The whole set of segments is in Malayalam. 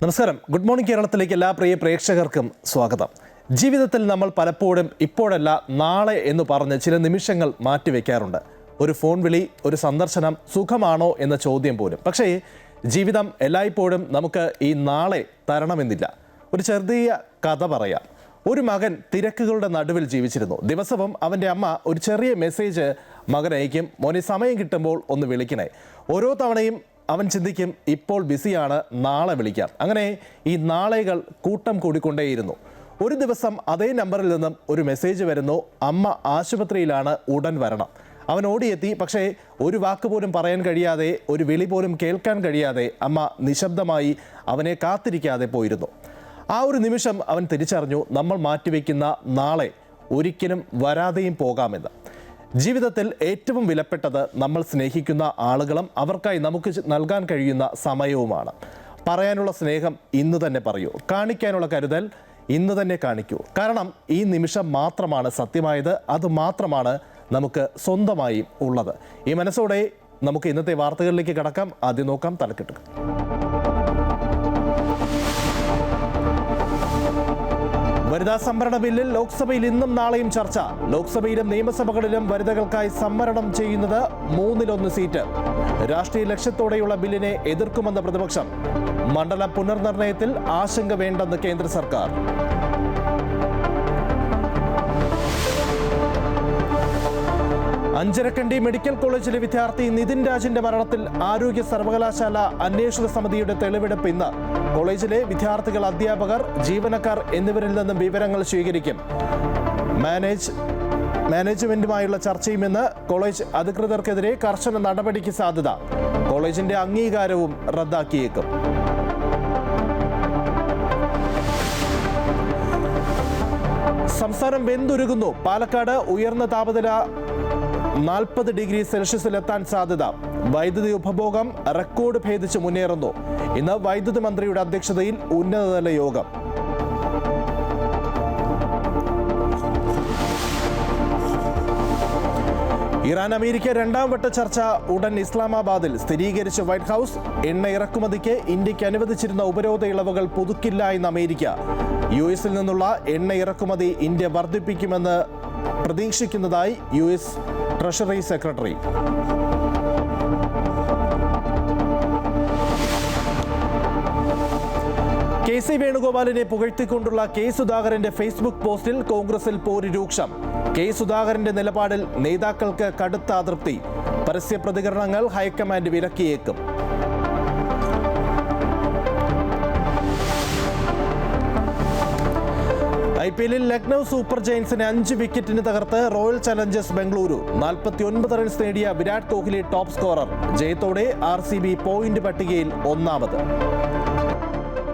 നമസ്കാരം. ഗുഡ് മോർണിംഗ് കേരളത്തിലേക്ക് എല്ലാ പ്രിയ പ്രേക്ഷകർക്കും സ്വാഗതം. ജീവിതത്തിൽ നമ്മൾ പലപ്പോഴും ഇപ്പോഴല്ല നാളെ എന്ന് പറഞ്ഞ് ചില നിമിഷങ്ങൾ മാറ്റിവെക്കാറുണ്ട്. ഒരു ഫോൺ വിളി, ഒരു സന്ദർശനം, സുഖമാണോ എന്ന ചോദ്യം പോലും. പക്ഷേ ജീവിതം എല്ലായ്പ്പോഴും നമുക്ക് ഈ നാളെ തരണമെന്നില്ല. ഒരു ചെറിയ കഥ പറയാം. ഒരു മകൻ തിരക്കുകളുടെ നടുവിൽ ജീവിച്ചിരുന്നു. ദിവസവും അവൻ്റെ അമ്മ ഒരു ചെറിയ മെസ്സേജ് മകനയക്കും, മോനെ സമയം കിട്ടുമ്പോൾ ഒന്ന് വിളിക്കണേ. ഓരോ തവണയും അവൻ ചിന്തിക്കും, ഇപ്പോൾ ബിസിയാണ്, നാളെ വിളിക്കാം. അങ്ങനെ ഈ നാളെകൾ കൂട്ടം കൂടിക്കൊണ്ടേയിരുന്നു. ഒരു ദിവസം അതേ നമ്പറിൽ നിന്നും ഒരു മെസ്സേജ് വരുന്നു, അമ്മ ആശുപത്രിയിലാണ്, ഉടൻ വരണം. അവൻ ഓടിയെത്തി. പക്ഷേ ഒരു വാക്ക് പോലും പറയാൻ കഴിയാതെ, ഒരു വിളി പോലും കേൾക്കാൻ കഴിയാതെ അമ്മ നിശബ്ദമായി അവനെ കാത്തിരിക്കാതെ പോയിരുന്നു. ആ ഒരു നിമിഷം അവൻ തിരിച്ചറിഞ്ഞു, നമ്മൾ മാറ്റിവെക്കുന്ന നാളെ ഒരിക്കലും വരാതെയും പോകാമെന്ന്. ജീവിതത്തിൽ ഏറ്റവും വിലപ്പെട്ടത് നമ്മൾ സ്നേഹിക്കുന്ന ആളുകളും അവർക്കായി നമുക്ക് നൽകാൻ കഴിയുന്ന സമയവുമാണ്. പറയാനുള്ള സ്നേഹം ഇന്ന് തന്നെ പറയൂ, കാണിക്കാനുള്ള കരുതൽ ഇന്ന് തന്നെ കാണിക്കൂ. കാരണം ഈ നിമിഷം മാത്രമാണ് സത്യമായത്, അത് മാത്രമാണ് നമുക്ക് സ്വന്തമായി ഉള്ളത്. ഈ മനസ്സോടെ നമുക്ക് ഇന്നത്തെ വാർത്തകളിലേക്ക് കടക്കാം. ആദ്യം നോക്കാം തലക്കെട്ടുകൾ. വനിതാ സംവരണ ബില്ലിൽ ലോക്സഭയിൽ ഇന്നും നാളെയും ചർച്ച. ലോക്സഭയിലും നിയമസഭകളിലും വനിതകൾക്കായി സംവരണം ചെയ്യുന്നത് 1/3 സീറ്റ്. രാഷ്ട്രീയ ലക്ഷ്യത്തോടെയുള്ള ബില്ലിനെ എതിർക്കുമെന്ന് പ്രതിപക്ഷം. മണ്ഡല പുനർനിർണയത്തിൽ ആശങ്ക വേണ്ടെന്ന് കേന്ദ്ര സർക്കാർ. അഞ്ചരക്കണ്ടി മെഡിക്കൽ കോളേജിലെ വിദ്യാർത്ഥി നിതിൻ രാജിന്റെ മരണത്തിൽ ആരോഗ്യ സർവകലാശാല അന്വേഷണ സമിതിയുടെ തെളിവെടുപ്പ് ഇന്ന്. കോളേജിലെ വിദ്യാർത്ഥികൾ, അധ്യാപകർ, ജീവനക്കാർ എന്നിവരിൽ നിന്നും വിവരങ്ങൾ സ്വീകരിക്കും. മാനേജ്മെന്റുമായുള്ള ചർച്ചയും ഇന്ന്. കോളേജ് അധികൃതർക്കെതിരെ കർശന നടപടിക്ക് സാധ്യത. കോളേജിന്റെ അംഗീകാരവും റദ്ദാക്കിയേക്കും. സംസ്ഥാനം വെന്തുരുകുന്നു. പാലക്കാട് ഉയർന്ന താപനില 40 ഡിഗ്രി സെൽഷ്യസിലെത്താൻ സാധ്യത. വൈദ്യുതി ഉപഭോഗം റെക്കോർഡ് ഭേദിച്ച് മുന്നേറുന്നു. ഇന്ന് വൈദ്യുതി മന്ത്രിയുടെ അധ്യക്ഷതയിൽ ഉന്നതതല യോഗം. ഇറാൻ അമേരിക്ക രണ്ടാം വട്ട ചർച്ച ഉടൻ ഇസ്ലാമാബാദിൽ. സ്ഥിരീകരിച്ച വൈറ്റ് ഹൗസ്. എണ്ണ ഇറക്കുമതിക്ക് ഇന്ത്യക്ക് അനുവദിച്ചിരുന്ന ഉപരോധ ഇളവുകൾ പുതുക്കില്ല എന്ന് അമേരിക്ക. US നിന്നുള്ള എണ്ണ ഇറക്കുമതി ഇന്ത്യ വർദ്ധിപ്പിക്കുമെന്ന് പ്രതീക്ഷിക്കുന്നതായി US treasury secretary. KC വേണുഗോപാലിനെ പുകഴ്ത്തിക്കൊണ്ടുള്ള K സുധാകരന്റെ ഫേസ്ബുക്ക് പോസ്റ്റിൽ കോൺഗ്രസിൽ പോര് രൂക്ഷം. K സുധാകരന്റെ നിലപാടിൽ നേതാക്കൾക്ക് കടുത്ത അതൃപ്തി. പരസ്യ പ്രതികരണങ്ങൾ ഹൈക്കമാൻഡ് വിലക്കിയേക്കും. IPL ലക്നൗ സൂപ്പർ ജയൻസിനെ 5 വിക്കറ്റിന് തകർത്ത് റോയൽ ചലഞ്ചേഴ്സ് ബംഗളൂരു. 49 റൺസ് നേടിയ വിരാട് കോഹ്ലി ടോപ്പ് സ്കോറർ. ജയത്തോടെ RCB പോയിന്റ് പട്ടികയിൽ ഒന്നാമത്.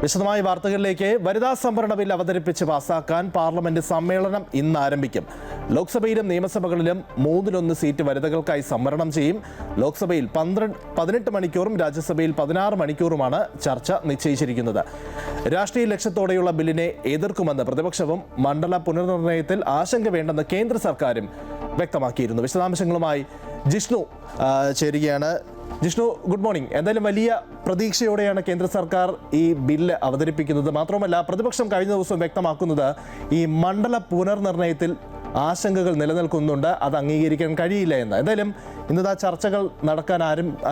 വിശദമായ വാർത്തകളിലേക്ക്. വനിതാ സംവരണ ബിൽ അവതരിപ്പിച്ച് പാസാക്കാൻ പാർലമെന്റ് സമ്മേളനം ഇന്ന് ആരംഭിക്കും. ലോക്സഭയിലും നിയമസഭകളിലും 1/3 സീറ്റ് വനിതകൾക്കായി സംവരണം ചെയ്യും. ലോക്സഭയിൽ 18 മണിക്കൂറും രാജ്യസഭയിൽ 16 മണിക്കൂറുമാണ് ചർച്ച നിശ്ചയിച്ചിരിക്കുന്നത്. രാഷ്ട്രീയ ലക്ഷ്യത്തോടെയുള്ള ബില്ലിനെ എതിർക്കുമെന്ന് പ്രതിപക്ഷവും മണ്ഡല പുനർനിർണയത്തിൽ ആശങ്ക വേണ്ടെന്ന് കേന്ദ്ര സർക്കാരും വ്യക്തമാക്കിയിരുന്നു. വിശദാംശങ്ങളുമായി ജിഷ്ണു ചേരുകയാണ്. Jishnu, good morning. എന്തായാലും വലിയ പ്രതീക്ഷയോടെയാണ് കേന്ദ്ര സർക്കാർ ഈ ബില്ല് അവതരിപ്പിക്കുന്നത്. മാത്രമല്ല, പ്രതിപക്ഷം കഴിഞ്ഞ ദിവസം വ്യക്തമാക്കുന്നത് ഈ മണ്ഡല പുനർനിർണയത്തിൽ ആശങ്കകൾ നിലനിൽക്കുന്നുണ്ട്, അത് അംഗീകരിക്കാൻ കഴിയില്ല എന്ന്. എന്തായാലും ഇന്നത്തെ ചർച്ചകൾ നടക്കാൻ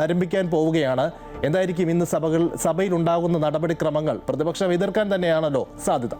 ആരംഭിക്കാൻ പോവുകയാണ്. എന്തായിരിക്കും ഇന്ന് സഭയിൽ ഉണ്ടാകുന്ന നടപടിക്രമങ്ങൾ? പ്രതിപക്ഷം എതിർക്കാൻ തന്നെയാണല്ലോ സാധ്യത.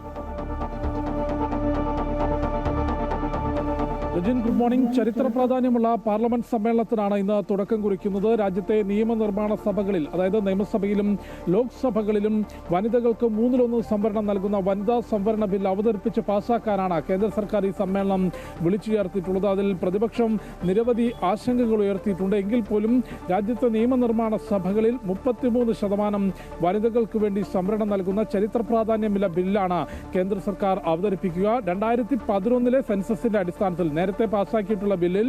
Good morning. ചരിത്ര പ്രാധാന്യമുള്ള പാർലമെന്റ് സമ്മേളനത്തിനാണ് ഇന്ന് തുടക്കം കുറിക്കുന്നത്. രാജ്യത്തെ നിയമനിർമ്മാണ സഭകളിൽ, അതായത് നിയമസഭയിലും ലോക്സഭകളിലും വനിതകൾക്ക് 1/3 സംവരണം നൽകുന്ന വനിതാ സംവരണ ബിൽ അവതരിപ്പിച്ച് പാസാക്കാനാണ് കേന്ദ്ര സർക്കാർ ഈ സമ്മേളനം വിളിച്ചു ചേർത്തിട്ടുള്ളത്. അതിൽ പ്രതിപക്ഷം നിരവധി ആശങ്കകൾ ഉയർത്തിയിട്ടുണ്ട്. എങ്കിൽ പോലും രാജ്യത്തെ നിയമനിർമ്മാണ സഭകളിൽ 33% വനിതകൾക്ക് വേണ്ടി സംവരണം നൽകുന്ന ചരിത്ര പ്രാധാന്യമുള്ള ബില്ലാണ് കേന്ദ്ര സർക്കാർ അവതരിപ്പിക്കുക. 2011 സെൻസസിന്റെ അടിസ്ഥാനത്തിൽ നേരത്തെ നേരത്തെ പാസ്സാക്കിയിട്ടുള്ള ബില്ലിൽ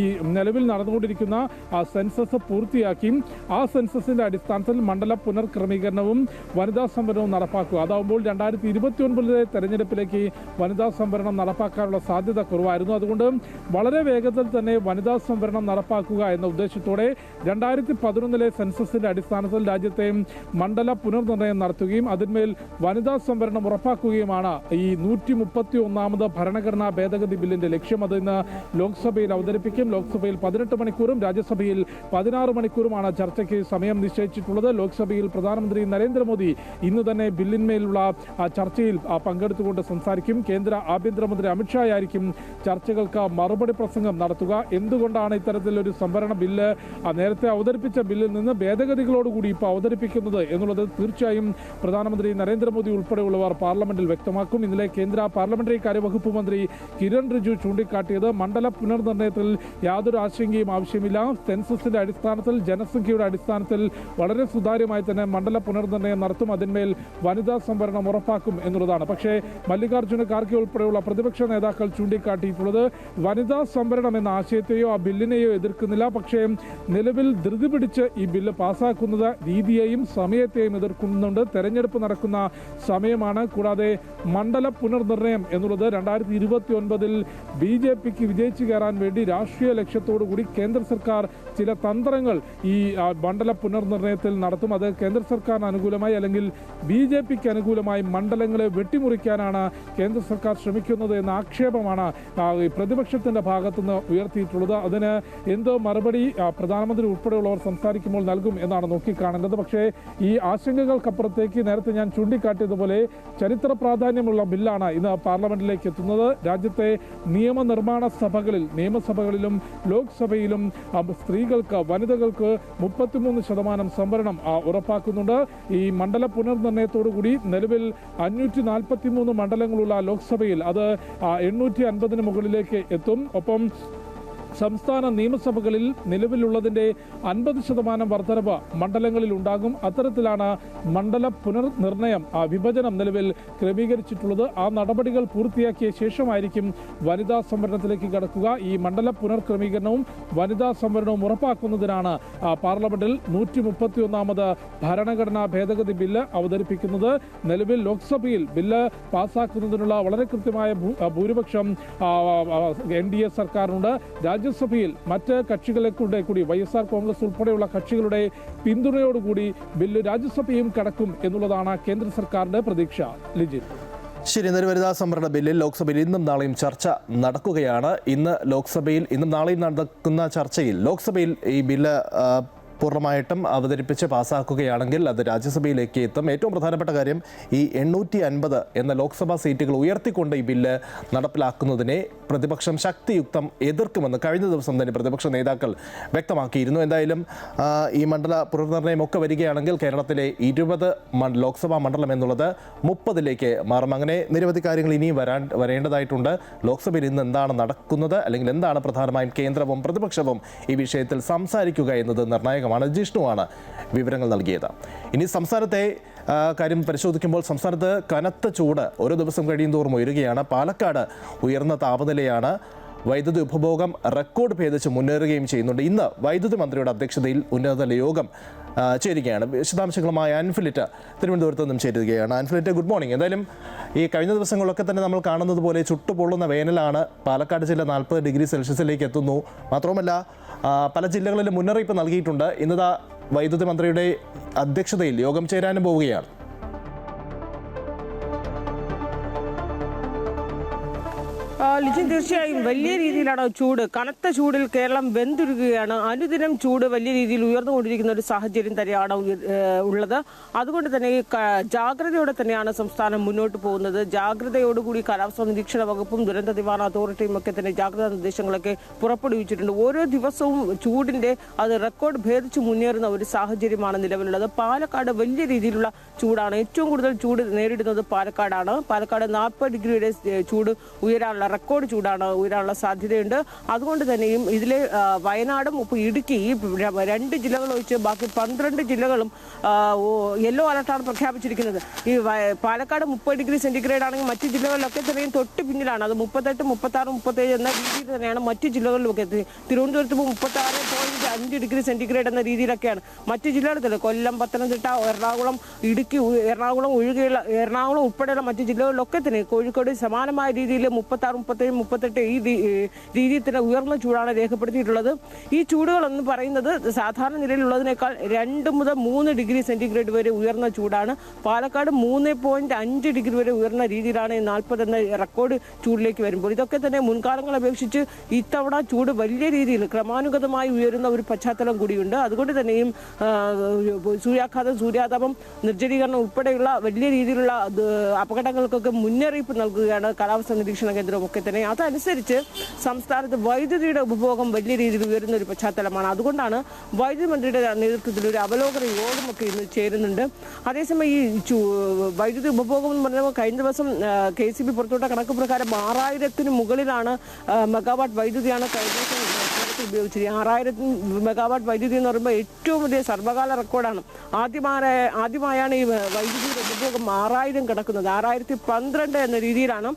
ഈ നിലവിൽ നടന്നുകൊണ്ടിരിക്കുന്ന സെൻസസ് പൂർത്തിയാക്കി ആ സെൻസസിന്റെ അടിസ്ഥാനത്തിൽ മണ്ഡല പുനർക്രമീകരണവും വനിതാ സംവരണവും നടപ്പാക്കുക. അതാവുമ്പോൾ 2029 തെരഞ്ഞെടുപ്പിലേക്ക് വനിതാ സംവരണം നടപ്പാക്കാനുള്ള സാധ്യത കുറവായിരുന്നു. അതുകൊണ്ട് വളരെ വേഗത്തിൽ തന്നെ വനിതാ സംവരണം നടപ്പാക്കുക എന്ന ഉദ്ദേശത്തോടെ 2011 സെൻസസിന്റെ അടിസ്ഥാനത്തിൽ രാജ്യത്തെ മണ്ഡല പുനർനിർണയം നടത്തുകയും അതിന്മേൽ വനിതാ സംവരണം ഉറപ്പാക്കുകയുമാണ് ഈ 131ാമത് ഭരണഘടനാ ഭേദഗതി ബില്ലിന്റെ ലക്ഷ്യം. അത് ഇന്ന് ലോക്സഭയിൽ അവതരിപ്പിക്കും. ലോക്സഭയിൽ 18 മണിക്കൂറും രാജ്യസഭയിൽ 16 മണിക്കൂറുമാണ് ചർച്ചയ്ക്ക് സമയം നിശ്ചയിച്ചിട്ടുള്ളത്. ലോക്സഭയിൽ പ്രധാനമന്ത്രി നരേന്ദ്രമോദി ഇന്ന് തന്നെ ബില്ലിന്മേലുള്ള ചർച്ചയിൽ പങ്കെടുത്തുകൊണ്ട് സംസാരിക്കും. കേന്ദ്ര ആഭ്യന്തരമന്ത്രി അമിത്ഷാ ആയിരിക്കും ചർച്ചകൾക്ക് മറുപടി പ്രസംഗം നടത്തുക. എന്തുകൊണ്ടാണ് ഇത്തരത്തിലൊരു സംവരണ ബില്ല് നേരത്തെ അവതരിപ്പിച്ച ബില്ലിൽ നിന്ന് ഭേദഗതികളോടുകൂടി ഇപ്പോൾ അവതരിപ്പിക്കുന്നത് എന്നുള്ളത് തീർച്ചയായും പ്രധാനമന്ത്രി നരേന്ദ്രമോദി ഉൾപ്പെടെയുള്ളവർ പാർലമെന്റിൽ വ്യക്തമാക്കും. ഇന്നലെ കേന്ദ്ര പാർലമെന്ററി കാര്യവകുപ്പ് മന്ത്രി കിരൺ റിജിജു ചൂണ്ടിക്കാട്ടിയത് മണ്ഡല പുനർനിർണയത്തിൽ യാതൊരു ആശങ്കയും ആവശ്യമില്ല. സെൻസസിന്റെ അടിസ്ഥാനത്തിൽ ജനസംഖ്യയുടെ അടിസ്ഥാനത്തിൽ വളരെ സുതാര്യമായി തന്നെ മണ്ഡല പുനർനിർണയം നടത്തും. അതിന്മേൽ വനിതാ സംവരണം ഉറപ്പാക്കും എന്നുള്ളതാണ്. പക്ഷേ മല്ലികാർജ്ജുന ഖാർഗെ ഉൾപ്പെടെയുള്ള പ്രതിപക്ഷ നേതാക്കൾ ചൂണ്ടിക്കാട്ടിയിട്ടുള്ളത് വനിതാ സംവരണം എന്ന ആശയത്തെയോ ആ ബില്ലിനെയോ എതിർക്കുന്നില്ല. പക്ഷേ നിലവിൽ ധൃതി പിടിച്ച് ഈ ബില്ല് പാസ്സാക്കുന്നത് രീതിയെയും സമയത്തെയും എതിർക്കുന്നുണ്ട്. തെരഞ്ഞെടുപ്പ് നടക്കുന്ന സമയമാണ്. കൂടാതെ മണ്ഡല പുനർനിർണയം എന്നുള്ളത് 2029 BJPക്ക് വിജയിച്ചു കയറാൻ വേണ്ടി രാഷ്ട്രീയ ലക്ഷ്യത്തോടു കൂടി കേന്ദ്ര സർക്കാർ ചില തന്ത്രങ്ങൾ ഈ മണ്ഡല പുനർനിർണയത്തിൽ നടത്തും. അത് കേന്ദ്ര സർക്കാരിന് അനുകൂലമായി അല്ലെങ്കിൽ BJPക്ക് അനുകൂലമായി മണ്ഡലങ്ങളെ വെട്ടിമുറിക്കാനാണ് കേന്ദ്ര സർക്കാർ ശ്രമിക്കുന്നത് എന്ന ആക്ഷേപമാണ് പ്രതിപക്ഷത്തിന്റെ ഭാഗത്തുനിന്ന് ഉയർത്തിയിട്ടുള്ളത്. അതിന് എന്തോ മറുപടി പ്രധാനമന്ത്രി ഉൾപ്പെടെയുള്ളവർ സംസാരിക്കുമ്പോൾ നൽകും എന്നാണ് നോക്കിക്കാണേണ്ടത്. പക്ഷേ ഈ ആശങ്കകൾക്കപ്പുറത്തേക്ക് നേരത്തെ ഞാൻ ചൂണ്ടിക്കാട്ടിയതുപോലെ ചരിത്ര പ്രാധാന്യമുള്ള ബില്ലാണ് ഇന്ന് പാർലമെന്റിലേക്ക് എത്തുന്നത്. രാജ്യത്തെ നിയമനിർമ്മാണ സഭകളിൽ നിയമസഭകളിലും ലോക്സഭയിലും സ്ത്രീകൾക്ക് വനിതകൾക്ക് 33% സംവരണം ഉറപ്പാക്കുന്നുണ്ട്. ഈ മണ്ഡല പുനർനിർണയത്തോടുകൂടി നിലവിൽ 543 മണ്ഡലങ്ങളുള്ള ലോക്സഭയിൽ അത് 850 മുകളിലേക്ക് എത്തും. ഒപ്പം സംസ്ഥാന നിയമസഭകളിൽ നിലവിലുള്ളതിൻ്റെ 50% വർധനവ് മണ്ഡലങ്ങളിൽ ഉണ്ടാകും. അത്തരത്തിലാണ് മണ്ഡല പുനർനിർണയം വിഭജനം നിലവിൽ ക്രമീകരിച്ചിട്ടുള്ളത്. ആ നടപടികൾ പൂർത്തിയാക്കിയ ശേഷമായിരിക്കും വനിതാ സംവരണത്തിലേക്ക് കടക്കുക. ഈ മണ്ഡല പുനർക്രമീകരണവും വനിതാ സംവരണവും ഉറപ്പാക്കുന്നതിനാണ് പാർലമെന്റിൽ 131ാമത് ഭരണഘടനാ ഭേദഗതി ബില്ല് അവതരിപ്പിക്കുന്നത്. നിലവിൽ ലോക്സഭയിൽ ബില്ല് പാസ്സാക്കുന്നതിനുള്ള വളരെ കൃത്യമായ ഭൂരിപക്ഷം NDA സർക്കാരിനുണ്ട്. രാജ്യസഭയിൽ മറ്റ് കക്ഷികളെ കൂടി YSR കോൺഗ്രസ് ഉൾപ്പെടെയുള്ള കക്ഷികളുടെ പിന്തുണയോടുകൂടി ബില്ല് രാജ്യസഭയും കടക്കും എന്നുള്ളതാണ് കേന്ദ്ര സർക്കാരിന്റെ പ്രതീക്ഷ. ലിജിത്. ശരി, ഇന്നൊരു വനിതാ സംവരണ ബില്ലിൽ ലോക്സഭയിൽ ഇന്നും നാളെയും ചർച്ച നടക്കുകയാണ്. ഇന്നും നാളെയും നടക്കുന്ന ചർച്ചയിൽ ലോക്സഭയിൽ ഈ ബില്ല് പൂർണ്ണമായിട്ടും അവതരിപ്പിച്ച് പാസ്സാക്കുകയാണെങ്കിൽ അത് രാജ്യസഭയിലേക്ക് എത്തും. ഏറ്റവും പ്രധാനപ്പെട്ട കാര്യം ഈ 850 എന്ന ലോക്സഭാ സീറ്റുകൾ ഉയർത്തിക്കൊണ്ട് ഈ ബില്ല് നടപ്പിലാക്കുന്നതിനെ പ്രതിപക്ഷം ശക്തിയുക്തം എതിർക്കുമെന്ന് കഴിഞ്ഞ ദിവസം തന്നെ പ്രതിപക്ഷ നേതാക്കൾ വ്യക്തമാക്കിയിരുന്നു. എന്തായാലും ഈ മണ്ഡല പുനർനിർണയം ഒക്കെ വരികയാണെങ്കിൽ കേരളത്തിലെ 20 ലോക്സഭാ മണ്ഡലം എന്നുള്ളത് 30ലേക്ക് മാറും. അങ്ങനെ നിരവധി കാര്യങ്ങൾ ഇനിയും വരേണ്ടതായിട്ടുണ്ട്. ലോക്സഭയിൽ ഇന്ന് എന്താണ് നടക്കുന്നത്, അല്ലെങ്കിൽ എന്താണ് പ്രധാനമായും കേന്ദ്രവും പ്രതിപക്ഷവും ഈ വിഷയത്തിൽ സംസാരിക്കുക എന്നത് നിർണായകമാണ്. ജിഷ്ണുവാണ് വിവരങ്ങൾ നൽകിയത്. ഇനി സംസ്ഥാനത്തെ കാര്യം പരിശോധിക്കുമ്പോൾ സംസ്ഥാനത്ത് കനത്ത ചൂട് ഓരോ ദിവസം കഴിയും തോറും ഉയരുകയാണ്. പാലക്കാട് ഉയർന്ന താപനിലയാണ്. വൈദ്യുതി ഉപഭോഗം റെക്കോർഡ് ഭേദിച്ച് മുന്നേറുകയും ചെയ്യുന്നുണ്ട്. ഇന്ന് വൈദ്യുതി മന്ത്രിയുടെ അധ്യക്ഷതയിൽ ഉന്നതതല യോഗം ചേരുകയാണ്. വിശദാംശങ്ങളുമായി അൻഫിലിറ്റ് തിരുവനന്തപുരത്ത് നിന്നും ചേരുകയാണ്. അൻഫിലിറ്റ്, ഗുഡ് മോർണിംഗ്. എന്തായാലും ഈ കഴിഞ്ഞ ദിവസങ്ങളിലൊക്കെ തന്നെ നമ്മൾ കാണുന്നത് പോലെ ചുട്ടുപൊള്ളുന്ന വേനലാണ്. പാലക്കാട് ജില്ല 40 ഡിഗ്രി സെൽഷ്യസിലേക്ക് എത്തുന്നു. മാത്രവുമല്ല പല ജില്ലകളിലും മുന്നറിയിപ്പ് നൽകിയിട്ടുണ്ട്. ഇന്നതാ വൈദ്യുതി മന്ത്രിയുടെ അധ്യക്ഷതയിൽ യോഗം ചേരാനും പോവുകയാണ്. ലിജിൻ, തീർച്ചയായും വലിയ രീതിയിലാണ് ചൂട്. കനത്ത ചൂടിൽ കേരളം വെന്തുരുകയാണ്. അനുദിനം ചൂട് വലിയ രീതിയിൽ ഉയർന്നുകൊണ്ടിരിക്കുന്ന ഒരു സാഹചര്യം തന്നെയാണ് ഉള്ളത്. അതുകൊണ്ട് തന്നെ ജാഗ്രതയോടെ തന്നെയാണ് സംസ്ഥാനം മുന്നോട്ട് പോകുന്നത്. ജാഗ്രതയോടുകൂടി കാലാവസ്ഥാ നിരീക്ഷണ വകുപ്പും ദുരന്ത നിവാരണ അതോറിറ്റിയും ഒക്കെ തന്നെ ജാഗ്രതാ നിർദ്ദേശങ്ങളൊക്കെ പുറപ്പെടുവിച്ചിട്ടുണ്ട്. ഓരോ ദിവസവും ചൂടിന്റെ അത് റെക്കോർഡ് ഭേദിച്ച് മുന്നേറുന്ന ഒരു സാഹചര്യമാണ് നിലവിലുള്ളത്. പാലക്കാട് വലിയ രീതിയിലുള്ള ചൂടാണ്. ഏറ്റവും കൂടുതൽ ചൂട് നേരിടുന്നത് പാലക്കാടാണ്. പാലക്കാട് 40 ഡിഗ്രിയുടെ ചൂട് ഉയരാനുള്ള റെക്കോർഡ് ചൂടാണ് ഉയരാനുള്ള സാധ്യതയുണ്ട്. അതുകൊണ്ട് തന്നെയും ഇതിൽ വയനാടും ഇപ്പോൾ ഇടുക്കി ഈ 2 ജില്ലകൾ ഒഴിച്ച് ബാക്കി 12 ജില്ലകളും യെല്ലോ അലർട്ടാണ് പ്രഖ്യാപിച്ചിരിക്കുന്നത്. ഈ പാലക്കാട് 30 ഡിഗ്രി സെന്റിഗ്രേഡ് ആണെങ്കിൽ മറ്റു ജില്ലകളിലൊക്കെ തന്നെയും തൊട്ട് പിന്നിലാണ്. അത് 38, 36, 37 എന്ന രീതിയിൽ തന്നെയാണ് മറ്റു ജില്ലകളിലൊക്കെ. തിരുവനന്തപുരത്ത് 36.5 ഡിഗ്രി സെന്റിഗ്രേഡ് എന്ന രീതിയിലൊക്കെയാണ്. മറ്റു ജില്ലകളിൽ കൊല്ലം, പത്തനംതിട്ട, എറണാകുളം, ഇടുക്കി, എറണാകുളം ഉൾപ്പെടെയുള്ള മറ്റു ജില്ലകളിലൊക്കെ തന്നെ കോഴിക്കോട് സമാനമായ രീതിയിൽ 36, 37, 38 ഈ രീതിയിൽ തന്നെ ഉയർന്ന ചൂടാണ് രേഖപ്പെടുത്തിയിട്ടുള്ളത്. ഈ ചൂടുകൾ എന്ന് പറയുന്നത് സാധാരണ നിലയിലുള്ളതിനേക്കാൾ 2 മുതൽ 3 ഡിഗ്രി സെന്റിഗ്രേഡ് വരെ ഉയർന്ന ചൂടാണ്. പാലക്കാട് 3.5 ഡിഗ്രി വരെ ഉയർന്ന രീതിയിലാണ് 40 എന്ന റെക്കോർഡ് ചൂടിലേക്ക് വരുമ്പോൾ. ഇതൊക്കെ തന്നെ മുൻകാലങ്ങളെ അപേക്ഷിച്ച് ഇത്തവണ ചൂട് വലിയ രീതിയിൽ ക്രമാനുഗതമായി ഉയരുന്ന ഒരു പശ്ചാത്തലം കൂടിയുണ്ട്. അതുകൊണ്ട് തന്നെയും സൂര്യാഘാതം, സൂര്യാതപം, നിർജ്ജലീകരണം ഉൾപ്പെടെയുള്ള വലിയ രീതിയിലുള്ള അപകടങ്ങൾക്കൊക്കെ മുന്നറിയിപ്പ് നൽകുകയാണ് കാലാവസ്ഥാ നിരീക്ഷണ കേന്ദ്രം ഒക്കെ തന്നെ. അതനുസരിച്ച് സംസ്ഥാനത്ത് വൈദ്യുതിയുടെ ഉപഭോഗം വലിയ രീതിയിൽ ഉയരുന്ന ഒരു പശ്ചാത്തലമാണ്. അതുകൊണ്ടാണ് വൈദ്യുതി മന്ത്രിയുടെ നേതൃത്വത്തിൽ ഒരു അവലോകന യോഗമൊക്കെ ഇന്ന് ചേരുന്നുണ്ട്. അതേസമയം ഈ വൈദ്യുതി ഉപഭോഗം എന്ന് പറഞ്ഞാൽ കഴിഞ്ഞ ദിവസം KCB പുറത്തുവിട്ട കണക്ക് പ്രകാരം 6000-ന് മുകളിലാണ് മെഗാവാട്ട് വൈദ്യുതിയാണ് കഴിഞ്ഞ ദിവസം ഉപയോഗിച്ചത്. 6000 മെഗാവാട്ട് വൈദ്യുതി എന്ന് പറയുമ്പോൾ ഏറ്റവും വലിയ സർവ്വകാല റെക്കോർഡാണ്. ആദ്യമായാണ് ഈ വൈദ്യുതിയുടെ ഉപഭോഗം 6000 കിടക്കുന്നത്. 6012 എന്ന രീതിയിലാണ്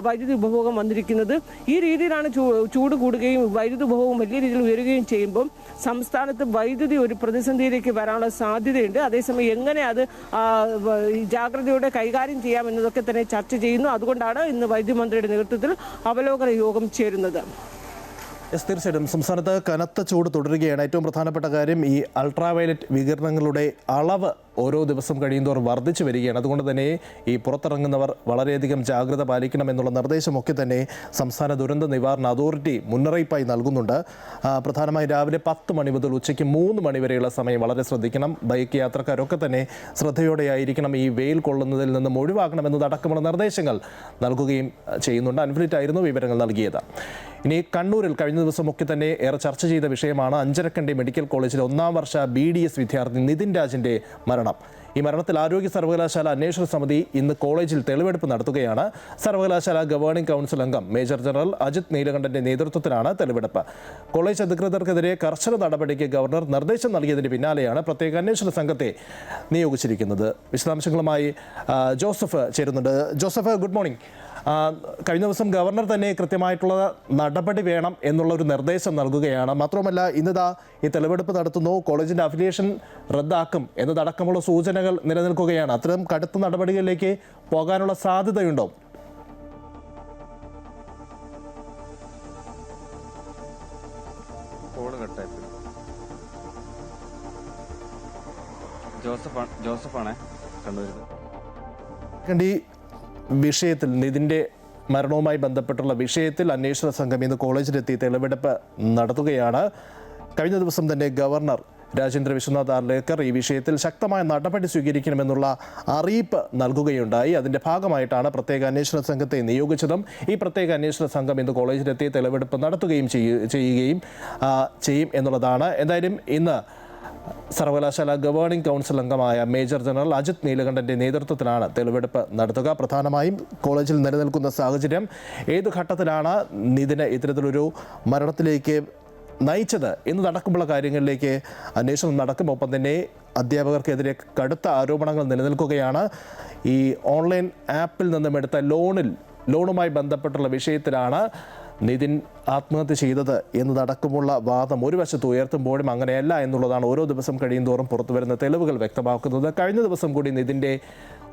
വൈദ്യുതി ഉപഭോഗം വന്നിരിക്കുന്നത്. ഈ രീതിയിലാണ് ചൂട് കൂടുകയും വൈദ്യുതി ഉപഭോഗം വലിയ രീതിയിൽ ഉയരുകയും ചെയ്യുമ്പോൾ സംസ്ഥാനത്ത് വൈദ്യുതി ഒരു പ്രതിസന്ധിയിലേക്ക് വരാനുള്ള സാധ്യതയുണ്ട്. അതേസമയം എങ്ങനെ അത് ജാഗ്രതയോടെ കൈകാര്യം ചെയ്യാം എന്നതൊക്കെ തന്നെ ചർച്ച ചെയ്യുന്നു. അതുകൊണ്ടാണ് ഇന്ന് വൈദ്യുതി മന്ത്രിയുടെ നേതൃത്വത്തിൽ അവലോകന യോഗം ചേരുന്നത്. തീർച്ചയായിട്ടും സംസ്ഥാനത്ത് കനത്ത ചൂട് തുടരുകയാണ്. ഏറ്റവും പ്രധാനപ്പെട്ട കാര്യം ഈ അൾട്രാവയലറ്റ് വികിരണങ്ങളുടെ അളവ് ഓരോ ദിവസം കഴിയുന്തോറും വർദ്ധിച്ചു വരികയാണ്. അതുകൊണ്ട് തന്നെ ഈ പുറത്തിറങ്ങുന്നവർ വളരെയധികം ജാഗ്രത പാലിക്കണം എന്നുള്ള നിർദ്ദേശമൊക്കെ തന്നെ സംസ്ഥാന ദുരന്ത നിവാരണ അതോറിറ്റി മുന്നറിയിപ്പായി നൽകുന്നുണ്ട്. പ്രധാനമായും രാവിലെ 10 മണി മുതൽ ഉച്ചയ്ക്ക് 3 മണി വരെയുള്ള സമയം വളരെ ശ്രദ്ധിക്കണം. ബൈക്ക് യാത്രക്കാരൊക്കെ തന്നെ ശ്രദ്ധയോടെയായിരിക്കണം. ഈ വെയിൽ കൊള്ളുന്നതിൽ നിന്നും ഒഴിവാക്കണമെന്നതടക്കമുള്ള നിർദ്ദേശങ്ങൾ നൽകുകയും ചെയ്യുന്നുണ്ട്. അൻഫ്ലിറ്റ് ആയിരുന്നു വിവരങ്ങൾ നൽകിയത്. ഇനി കണ്ണൂരിൽ കഴിഞ്ഞ ദിവസമൊക്കെ തന്നെ ഏറെ ചർച്ച ചെയ്ത വിഷയമാണ് അഞ്ചരക്കണ്ടി മെഡിക്കൽ കോളേജിലെ 1ാം വർഷ BDS വിദ്യാർത്ഥി നിതിൻ രാജിൻ്റെ മരണം. ഈ മരണത്തിൽ ആരോഗ്യ സർവകലാശാല അന്വേഷണ സമിതി ഇന്ന് കോളേജിൽ തെളിവെടുപ്പ് നടത്തുകയാണ്. സർവകലാശാല ഗവേണിംഗ് കൗൺസിൽ അംഗം മേജർ ജനറൽ അജിത് നീലകണ്ഠന്റെ നേതൃത്വത്തിലാണ് തെളിവെടുപ്പ്. കോളേജ് അധികൃതർക്കെതിരെ കർശന നടപടിക്ക് ഗവർണർ നിർദ്ദേശം നൽകിയതിന് പിന്നാലെയാണ് പ്രത്യേക അന്വേഷണ സംഘത്തെ നിയോഗിച്ചിരിക്കുന്നത്. വിശദാംശങ്ങളുമായി ജോസഫ് ചേരുന്നുണ്ട്. Joseph, good morning. കഴിഞ്ഞ ദിവസം ഗവർണർ തന്നെ കൃത്യമായിട്ടുള്ള നടപടി വേണം എന്നുള്ളൊരു നിർദ്ദേശം നൽകുകയാണ്. മാത്രമല്ല ഇന്നിതാ ഈ തെളിവെടുപ്പ് നടത്തുന്നു, കോളേജിൻ്റെ അഫിലിയേഷൻ റദ്ദാക്കും എന്നതടക്കമുള്ള സൂചനകൾ നിലനിൽക്കുകയാണ്. അത്തരം കടുത്ത നടപടികളിലേക്ക് പോകാനുള്ള സാധ്യതയുണ്ടോ? ജോസഫാണ് കണ്ണൂരിൽ. വിഷയത്തിൽ നിതിൻ്റെ മരണവുമായി ബന്ധപ്പെട്ടുള്ള വിഷയത്തിൽ അന്വേഷണ സംഘം ഇന്ന് കോളേജിലെത്തി തെളിവെടുപ്പ് നടത്തുകയാണ്. കഴിഞ്ഞ ദിവസം തന്നെ ഗവർണർ രാജേന്ദ്ര വിശ്വനാഥ് ആർലേക്കർ ഈ വിഷയത്തിൽ ശക്തമായ നടപടി സ്വീകരിക്കണമെന്നുള്ള അറിയിപ്പ് നൽകുകയുണ്ടായി. അതിൻ്റെ ഭാഗമായിട്ടാണ് പ്രത്യേക അന്വേഷണ സംഘത്തെ നിയോഗിച്ചതും. ഈ പ്രത്യേക അന്വേഷണ സംഘം ഇന്ന് കോളേജിലെത്തി തെളിവെടുപ്പ് നടത്തുകയും ചെയ്യും എന്നുള്ളതാണ്. എന്തായാലും ഇന്ന് സർവകലാശാല ഗവേണിംഗ് കൗൺസിൽ അംഗമായ മേജർ ജനറൽ അജിത് നീലകണ്ഠന്റെ നേതൃത്വത്തിലാണ് തെളിവെടുപ്പ് നടത്തുക. പ്രധാനമായും കോളേജിൽ നിലനിൽക്കുന്ന സാഹചര്യം, ഏതു ഘട്ടത്തിലാണ് നിതിന് ഇത്തരത്തിലൊരു മരണത്തിലേക്ക് നയിച്ചത് എന്നതടക്കമുള്ള കാര്യങ്ങളിലേക്ക് അന്വേഷണം നടക്കും. ഒപ്പം തന്നെ അധ്യാപകർക്കെതിരെ കടുത്ത ആരോപണങ്ങൾ നിലനിൽക്കുകയാണ്. ഈ ഓൺലൈൻ ആപ്പിൽ നിന്നും എടുത്ത ലോണുമായി ബന്ധപ്പെട്ടുള്ള വിഷയത്തിലാണ് നിതിൻ ആത്മഹത്യ ചെയ്തത് എന്നതടക്കമുള്ള വാദം ഒരു വശത്ത് ഉയർത്തുമ്പോഴും അങ്ങനെയല്ല എന്നുള്ളതാണ് ഓരോ ദിവസം കഴിയുന്തോറും പുറത്തുവരുന്ന തെളിവുകൾ വ്യക്തമാക്കുന്നത്. കഴിഞ്ഞ ദിവസം കൂടി നിതിൻ്റെ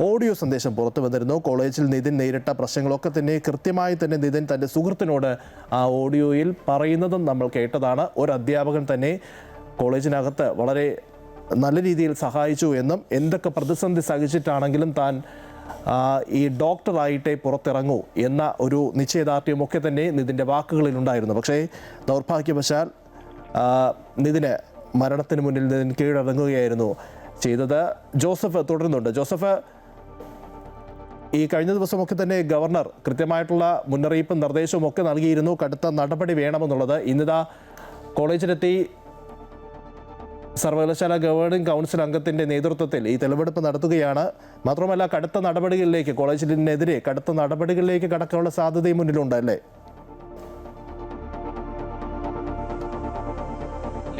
ഓഡിയോ സന്ദേശം പുറത്തു വന്നിരുന്നു. കോളേജിൽ നിതിൻ നേരിട്ട പ്രശ്നങ്ങളൊക്കെ തന്നെ കൃത്യമായി തന്നെ നിതിൻ തൻ്റെ സുഹൃത്തിനോട് ആ ഓഡിയോയിൽ പറയുന്നതും നമ്മൾ കേട്ടതാണ്. ഒരു അധ്യാപകൻ തന്നെ കോളേജിനകത്ത് വളരെ നല്ല രീതിയിൽ സഹായിച്ചു എന്നും എന്തൊക്കെ പ്രതിസന്ധി സഹിച്ചിട്ടാണെങ്കിലും താൻ ഈ ഡോക്ടറായിട്ടേ പുറത്തിറങ്ങൂ എന്ന ഒരു നിശ്ചയദാർഢ്യമൊക്കെ തന്നെ നിതിൻ്റെ വാക്കുകളിലുണ്ടായിരുന്നു. പക്ഷേ ദൗർഭാഗ്യവശാൽ നിതിന് മരണത്തിന് മുന്നിൽ നിതിൻ കീഴടങ്ങുകയായിരുന്നു ചെയ്തത്. ജോസഫ് തുടരുന്നുണ്ട്. ജോസഫ്, ഈ കഴിഞ്ഞ ദിവസമൊക്കെ തന്നെ ഗവർണർ കൃത്യമായിട്ടുള്ള മുന്നറിയിപ്പും നിർദ്ദേശവും ഒക്കെ നൽകിയിരുന്നു, കടുത്ത നടപടി വേണമെന്നുള്ളത്. ഇന്നിതാ കോളേജിലെത്തി സർവകലാശാല ഗവേണിംഗ് കൗൺസിൽ അംഗത്തിൻ്റെ നേതൃത്വത്തിൽ ഈ തെളിവെടുപ്പ് നടത്തുകയാണ്. മാത്രമല്ല കടുത്ത നടപടികളിലേക്ക്, കോളേജിനെതിരെ കടുത്ത നടപടികളിലേക്ക് കടക്കാനുള്ള സാധ്യതയും മുന്നിലുണ്ട് അല്ലേ?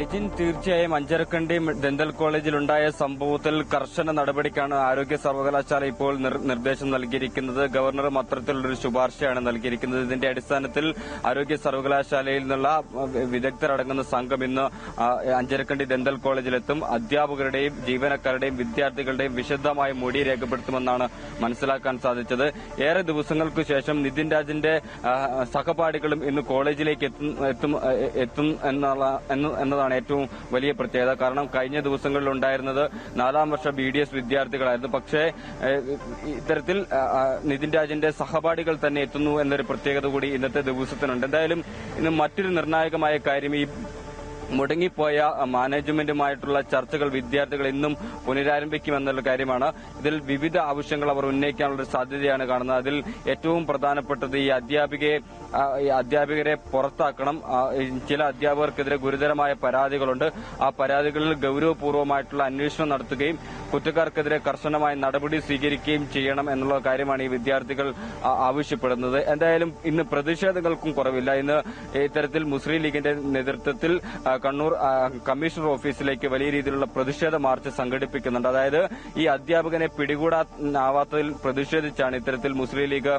ലിജിൻ, തീർച്ചയായും അഞ്ചരക്കണ്ടി ഡെന്റൽ കോളേജിലുണ്ടായ സംഭവത്തിൽ കർശന നടപടിക്കാണ് ആരോഗ്യ സർവകലാശാല ഇപ്പോൾ നിർദ്ദേശം നൽകിയിരിക്കുന്നത്. ഗവർണറും അത്തരത്തിലുള്ളൊരു ശുപാർശയാണ് നൽകിയിരിക്കുന്നത്. ഇതിന്റെ അടിസ്ഥാനത്തിൽ ആരോഗ്യ സർവകലാശാലയിൽ നിന്നുള്ള വിദഗ്ധരടങ്ങുന്ന സംഘം ഇന്ന് അഞ്ചരക്കണ്ടി ഡെന്റൽ കോളേജിലെത്തും. അധ്യാപകരുടെയും ജീവനക്കാരുടെയും വിദ്യാർത്ഥികളുടെയും വിശദമായ മൊഴി രേഖപ്പെടുത്തുമെന്നാണ് മനസ്സിലാക്കാൻ സാധിച്ചത്. ഏറെ ദിവസങ്ങൾക്ക് ശേഷം നിതിൻ രാജിന്റെ സഹപാഠികളും ഇന്ന് കോളേജിലേക്ക് എത്തും എന്നതാണ് ഏറ്റവും വലിയ പ്രത്യേകത. കാരണം കഴിഞ്ഞ ദിവസങ്ങളിൽ ഉണ്ടായിരുന്നത് 4ാം വർഷ BDS വിദ്യാർത്ഥികളായിരുന്നു. പക്ഷേ ഇത്തരത്തിൽ നിതിൻ രാജിന്റെ സഹപാഠികൾ തന്നെ എത്തുന്നു എന്നൊരു പ്രത്യേകത കൂടി ഇന്നത്തെ ദിവസത്തിനുണ്ട്. എന്തായാലും ഇന്ന് മറ്റൊരു നിർണായകമായ കാര്യം, ഈ മുടങ്ങിപ്പോയ മാനേജ്മെന്റുമായിട്ടുള്ള ചർച്ചകൾ വിദ്യാർത്ഥികൾ ഇന്നും പുനരാരംഭിക്കുമെന്നുള്ള കാര്യമാണ്. ഇതിൽ വിവിധ ആവശ്യങ്ങൾ അവർ ഉന്നയിക്കാനുള്ള സാധ്യതയാണ് കാണുന്നത്. അതിൽ ഏറ്റവും പ്രധാനപ്പെട്ടത് ഈ അധ്യാപകരെ പുറത്താക്കണം. ചില അധ്യാപകർക്കെതിരെ ഗുരുതരമായ പരാതികളുണ്ട്. ആ പരാതികളിൽ ഗൌരവപൂർവ്വമായിട്ടുള്ള അന്വേഷണം നടത്തുകയും കുറ്റക്കാർക്കെതിരെ കർശനമായ നടപടി സ്വീകരിക്കുകയും ചെയ്യണം എന്നുള്ള കാര്യമാണ് ഈ വിദ്യാർത്ഥികൾ ആവശ്യപ്പെടുന്നത്. എന്തായാലും ഇന്ന് പ്രതിഷേധങ്ങൾക്കും കുറവില്ല. ഇന്ന് ഇത്തരത്തിൽ മുസ്ലിം ലീഗിന്റെ നേതൃത്വത്തിൽ കണ്ണൂർ കമ്മീഷണർ ഓഫീസിലേക്ക് വലിയ രീതിയിലുള്ള പ്രതിഷേധ മാർച്ച് സംഘടിപ്പിക്കുന്നുണ്ട്. അതായത് ഈ അധ്യാപകനെ പിടികൂടാനാവാത്തതിൽ പ്രതിഷേധിച്ചാണ് ഇത്തരത്തിൽ മുസ്ലിം ലീഗ്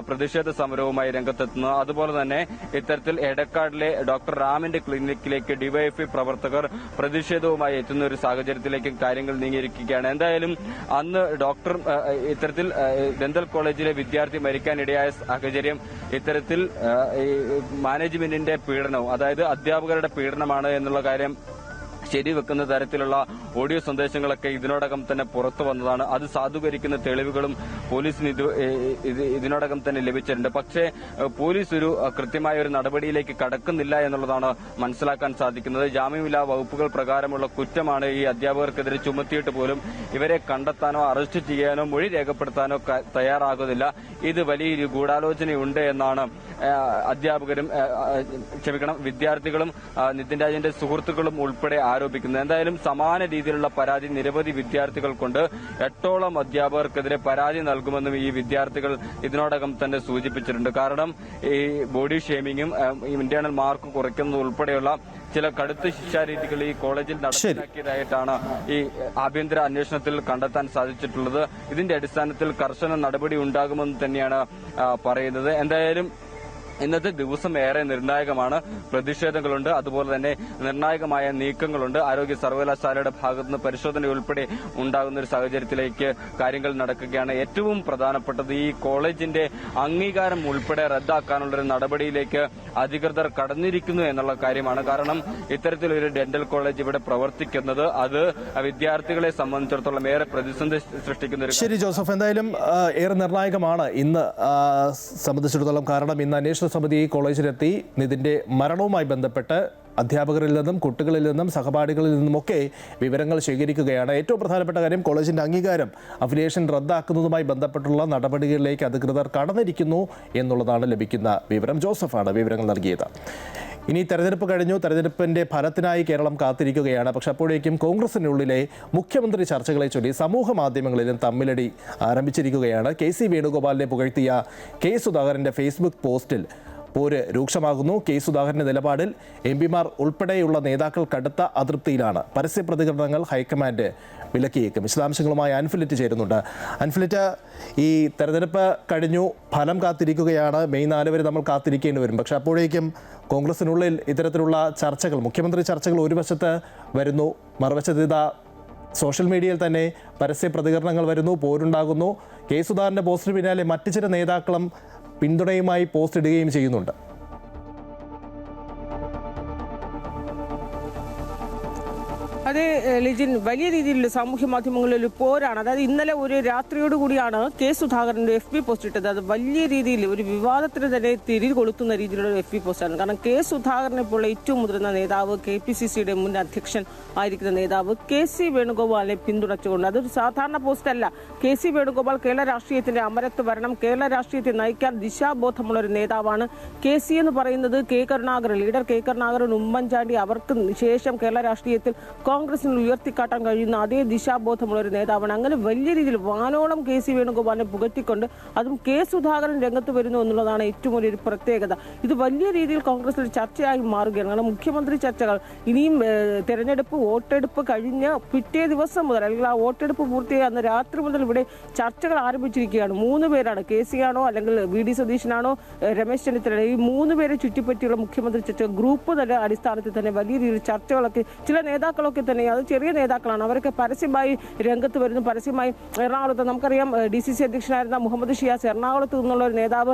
പ്രതിഷേധ സമരവുമായി രംഗത്തെത്തുന്നത്. അതുപോലെ തന്നെ ഇത്തരത്തിൽ എടക്കാടിലെ ഡോക്ടർ റാമിന്റെ ക്ലിനിക്കിലേക്ക് ഡിവൈഎഫ്ഐ പ്രവർത്തകർ പ്രതിഷേധവുമായി എത്തുന്ന ഒരു സാഹചര്യത്തിലേക്ക് കാര്യങ്ങൾ നീങ്ങിയിരിക്കുകയാണ്. എന്തായാലും അന്ന് ഇത്തരത്തിൽ ഡെന്റൽ കോളേജിലെ വിദ്യാർത്ഥി മരിക്കാനിടയായ സാഹചര്യം ഇത്തരത്തിൽ മാനേജ്മെന്റിന്റെ പീഡനവും, അതായത് അധ്യാപകരുടെ പീഡനമാണ് എന്നുള്ള കാര്യം ശരിവെക്കുന്ന തരത്തിലുള്ള ഓഡിയോ സന്ദേശങ്ങളൊക്കെ ഇതിനോടകം തന്നെ പുറത്തു വന്നതാണ്. അത് സാധൂകരിക്കുന്ന തെളിവുകളും പോലീസിന് ഇതിനോടകം തന്നെ ലഭിച്ചിട്ടുണ്ട്. പക്ഷേ പോലീസ് ഒരു കൃത്യമായ ഒരു നടപടിയിലേക്ക് കടക്കുന്നില്ല എന്നുള്ളതാണ് മനസ്സിലാക്കാൻ സാധിക്കുന്നത്. ജാമ്യമില്ലാ വകുപ്പുകൾ പ്രകാരമുള്ള കുറ്റമാണ് ഈ അധ്യാപകർക്കെതിരെ ചുമത്തിയിട്ട് പോലും ഇവരെ കണ്ടെത്താനോ അറസ്റ്റ് ചെയ്യാനോ മൊഴി രേഖപ്പെടുത്താനോ തയ്യാറാകുന്നില്ല. ഇത് വലിയൊരു ഗൂഢാലോചനയുണ്ട് എന്നാണ് വിദ്യാർത്ഥികളും നിതിൻ രാജിന്റെ സുഹൃത്തുക്കളും ഉൾപ്പെടെ ആരോപിക്കുന്നത്. എന്തായാലും സമാന രീതിയിലുള്ള പരാതി നിരവധി വിദ്യാർത്ഥികൾക്കുണ്ട്. 8ഓളം അധ്യാപകർക്കെതിരെ പരാതി നൽകുമെന്നും ഈ വിദ്യാർത്ഥികൾ ഇതിനോടകം തന്നെ സൂചിപ്പിച്ചിട്ടുണ്ട്. കാരണം ഈ ബോഡി ഷേമിങ്ങും ഇന്റേണൽ മാർക്ക് കുറയ്ക്കുന്നത് ഉൾപ്പെടെയുള്ള ചില കടുത്ത ശിക്ഷാരീതികൾ ഈ കോളേജിൽ നടപ്പിലാക്കിയതായിട്ടാണ് ഈ ആഭ്യന്തര അന്വേഷണത്തിൽ കണ്ടെത്താൻ സാധിച്ചിട്ടുള്ളത്. ഇതിന്റെ അടിസ്ഥാനത്തിൽ കർശന നടപടി ഉണ്ടാകുമെന്ന് തന്നെയാണ് പറയുന്നത്. എന്തായാലും ഇന്നത്തെ ദിവസം ഏറെ നിർണായകമാണ്. പ്രതിഷേധങ്ങളുണ്ട്, അതുപോലെ തന്നെ നിർണായകമായ നീക്കങ്ങളുണ്ട്. ആരോഗ്യ സർവകലാശാലയുടെ ഭാഗത്തുനിന്ന് പരിശോധന ഉൾപ്പെടെ ഉണ്ടാകുന്ന ഒരു സാഹചര്യത്തിലേക്ക് കാര്യങ്ങൾ നടക്കുകയാണ്. ഏറ്റവും പ്രധാനപ്പെട്ടത് ഈ കോളേജിന്റെ അംഗീകാരം ഉൾപ്പെടെ റദ്ദാക്കാനുള്ളൊരു നടപടിയിലേക്ക് അധികൃതർ കടന്നിരിക്കുന്നു എന്നുള്ള കാര്യമാണ്. കാരണം ഇത്തരത്തിലൊരു ഡെന്റൽ കോളേജ് ഇവിടെ പ്രവർത്തിക്കുന്നത് അത് വിദ്യാർത്ഥികളെ സംബന്ധിച്ചിടത്തോളം ഏറെ പ്രതിസന്ധി സൃഷ്ടിക്കുന്ന ഒരു. ശരി ജോസഫ്, എന്തായാലും ഏറെ നിർണായകമാണ് ഇന്ന് സംബന്ധിച്ചിടത്തോളം. കാരണം ഇന്ന് അന്വേഷണ സമിതി കോളേജിലെത്തി നിതിന്റെ മരണവുമായി ബന്ധപ്പെട്ട് അധ്യാപകരിൽ നിന്നും കുട്ടികളിൽ നിന്നും സഹപാഠികളിൽ നിന്നുമൊക്കെ വിവരങ്ങൾ ശേഖരിക്കുകയാണ്. ഏറ്റവും പ്രധാനപ്പെട്ട കാര്യം കോളേജിന്റെ അംഗീകാരം അഫിലിയേഷൻ റദ്ദാക്കുന്നതുമായി ബന്ധപ്പെട്ടുള്ള നടപടികളിലേക്ക് അധികൃതർ കടന്നിരിക്കുന്നു എന്നുള്ളതാണ് ലഭിക്കുന്ന വിവരം. ജോസഫാണ് വിവരങ്ങൾ നൽകിയത്. ഇനി തെരഞ്ഞെടുപ്പ് കഴിഞ്ഞു, തെരഞ്ഞെടുപ്പിൻ്റെ ഫലത്തിനായി കേരളം കാത്തിരിക്കുകയാണ്. പക്ഷെ അപ്പോഴേക്കും കോൺഗ്രസിനുള്ളിലെ മുഖ്യമന്ത്രി ചർച്ചകളെ ചൊല്ലി സമൂഹ മാധ്യമങ്ങളിലും തമ്മിലടി ആരംഭിച്ചിരിക്കുകയാണ്. KC വേണുഗോപാലിനെ പുകഴ്ത്തിയ K സുധാകരൻ്റെ ഫേസ്ബുക്ക് പോസ്റ്റിൽ പോര് രൂക്ഷമാകുന്നു. K സുധാകരൻ്റെ നിലപാടിൽ MP-മാർ ഉൾപ്പെടെയുള്ള നേതാക്കൾ കടുത്ത അതൃപ്തിയിലാണ്. പരസ്യ പ്രതികരണങ്ങൾ ഹൈക്കമാൻഡ് വിലക്കിയേക്കും. വിശദാംശങ്ങളുമായി അൻഫിലിറ്റ് ചേരുന്നുണ്ട്. അൻഫിലിറ്റ്, ഈ തെരഞ്ഞെടുപ്പ് കഴിഞ്ഞു, ഫലം കാത്തിരിക്കുകയാണ്. മെയ് 4 വരെ നമ്മൾ കാത്തിരിക്കേണ്ടി വരും. പക്ഷെ അപ്പോഴേക്കും കോൺഗ്രസിനുള്ളിൽ ഇത്തരത്തിലുള്ള ചർച്ചകൾ, മുഖ്യമന്ത്രി ചർച്ചകൾ ഒരു വശത്ത് വരുന്നു, മറുവശത്ത് ഇതാ സോഷ്യൽ മീഡിയയിൽ തന്നെ പരസ്യ പ്രതികരണങ്ങൾ വരുന്നു, പോരുണ്ടാകുന്നു. K സുധാകരൻ്റെ പോസ്റ്റിന് പിന്നാലെ മറ്റു ചില നേതാക്കളും പിന്തുണയുമായി പോസ്റ്റ് ഇടുകയും ചെയ്യുന്നുണ്ട്. അതെ ലിജിൻ, വലിയ രീതിയിലുള്ള സാമൂഹ്യ മാധ്യമങ്ങളിൽ ഒരു പോരാണ്. അതായത് ഇന്നലെ ഒരു രാത്രിയോട് കൂടിയാണ് K സുധാകരൻ്റെ FB പോസ്റ്റ് ഇട്ടത്. അത് വലിയ രീതിയിൽ ഒരു വിവാദത്തിന് തന്നെ തിരി കൊളുത്തുന്ന രീതിയിലുള്ള ഒരു FB പോസ്റ്റാണ്. കാരണം K സുധാകരനെ ഇപ്പോൾ ഏറ്റവും മുതിർന്ന നേതാവ്, KPCCയുടെ മുൻ അധ്യക്ഷൻ ആയിരിക്കുന്ന നേതാവ് KC വേണുഗോപാലിനെ പിന്തുണച്ചുകൊണ്ട്, അതൊരു സാധാരണ പോസ്റ്റ് അല്ല. KC വേണുഗോപാൽ കേരള രാഷ്ട്രീയത്തിന്റെ അമരത്ത് വരണം, കേരള രാഷ്ട്രീയത്തെ നയിക്കാൻ ദിശാബോധമുള്ള ഒരു നേതാവാണ്. KC എന്ന് പറയുന്നത് ലീഡർ K കരുണാകരൻ, ഉമ്മൻചാണ്ടി, അവർക്ക് ശേഷം കേരള രാഷ്ട്രീയത്തിൽ കോൺഗ്രസിന് ഉയർത്തിക്കാട്ടാൻ കഴിയുന്ന അതേ ദിശാബോധമുള്ള ഒരു നേതാവാണ്. അങ്ങനെ വലിയ രീതിയിൽ വാനോളം KC വേണുഗോപാലിനെ പുകഴ്ത്തിക്കൊണ്ട് അതും K സുധാകരൻ രംഗത്ത് വരുന്നു എന്നുള്ളതാണ് ഏറ്റവും വലിയൊരു പ്രത്യേകത. ഇത് വലിയ രീതിയിൽ കോൺഗ്രസിൽ ചർച്ചയായി മാറുകയാണ്. കാരണം മുഖ്യമന്ത്രി ചർച്ചകൾ ഇനിയും തെരഞ്ഞെടുപ്പ് വോട്ടെടുപ്പ് കഴിഞ്ഞ് പിറ്റേ ദിവസം മുതൽ അല്ലെങ്കിൽ ആ വോട്ടെടുപ്പ് പൂർത്തിയായി അന്ന് രാത്രി മുതൽ ഇവിടെ ചർച്ചകൾ ആരംഭിച്ചിരിക്കുകയാണ്. 3 പേരാണ്, KC ആണോ അല്ലെങ്കിൽ VD സതീശനാണോ രമേശ് ചെന്നിത്തല, ഈ 3 പേരെ ചുറ്റിപ്പറ്റിയുള്ള മുഖ്യമന്ത്രി ചർച്ച ഗ്രൂപ്പ് തല അടിസ്ഥാനത്തിൽ തന്നെ വലിയ രീതിയിൽ ചർച്ചകളൊക്കെ ചില നേതാക്കളൊക്കെ തന്നെ, അത് ചെറിയ നേതാക്കളാണ്, അവരൊക്കെ പരസ്യമായി രംഗത്ത് വരുന്നു. പരസ്യമായി എറണാകുളത്ത് നമുക്കറിയാം DCC അധ്യക്ഷനായിരുന്ന മുഹമ്മദ് ഷിയാസ് എറണാകുളത്ത് നിന്നുള്ള ഒരു നേതാവ്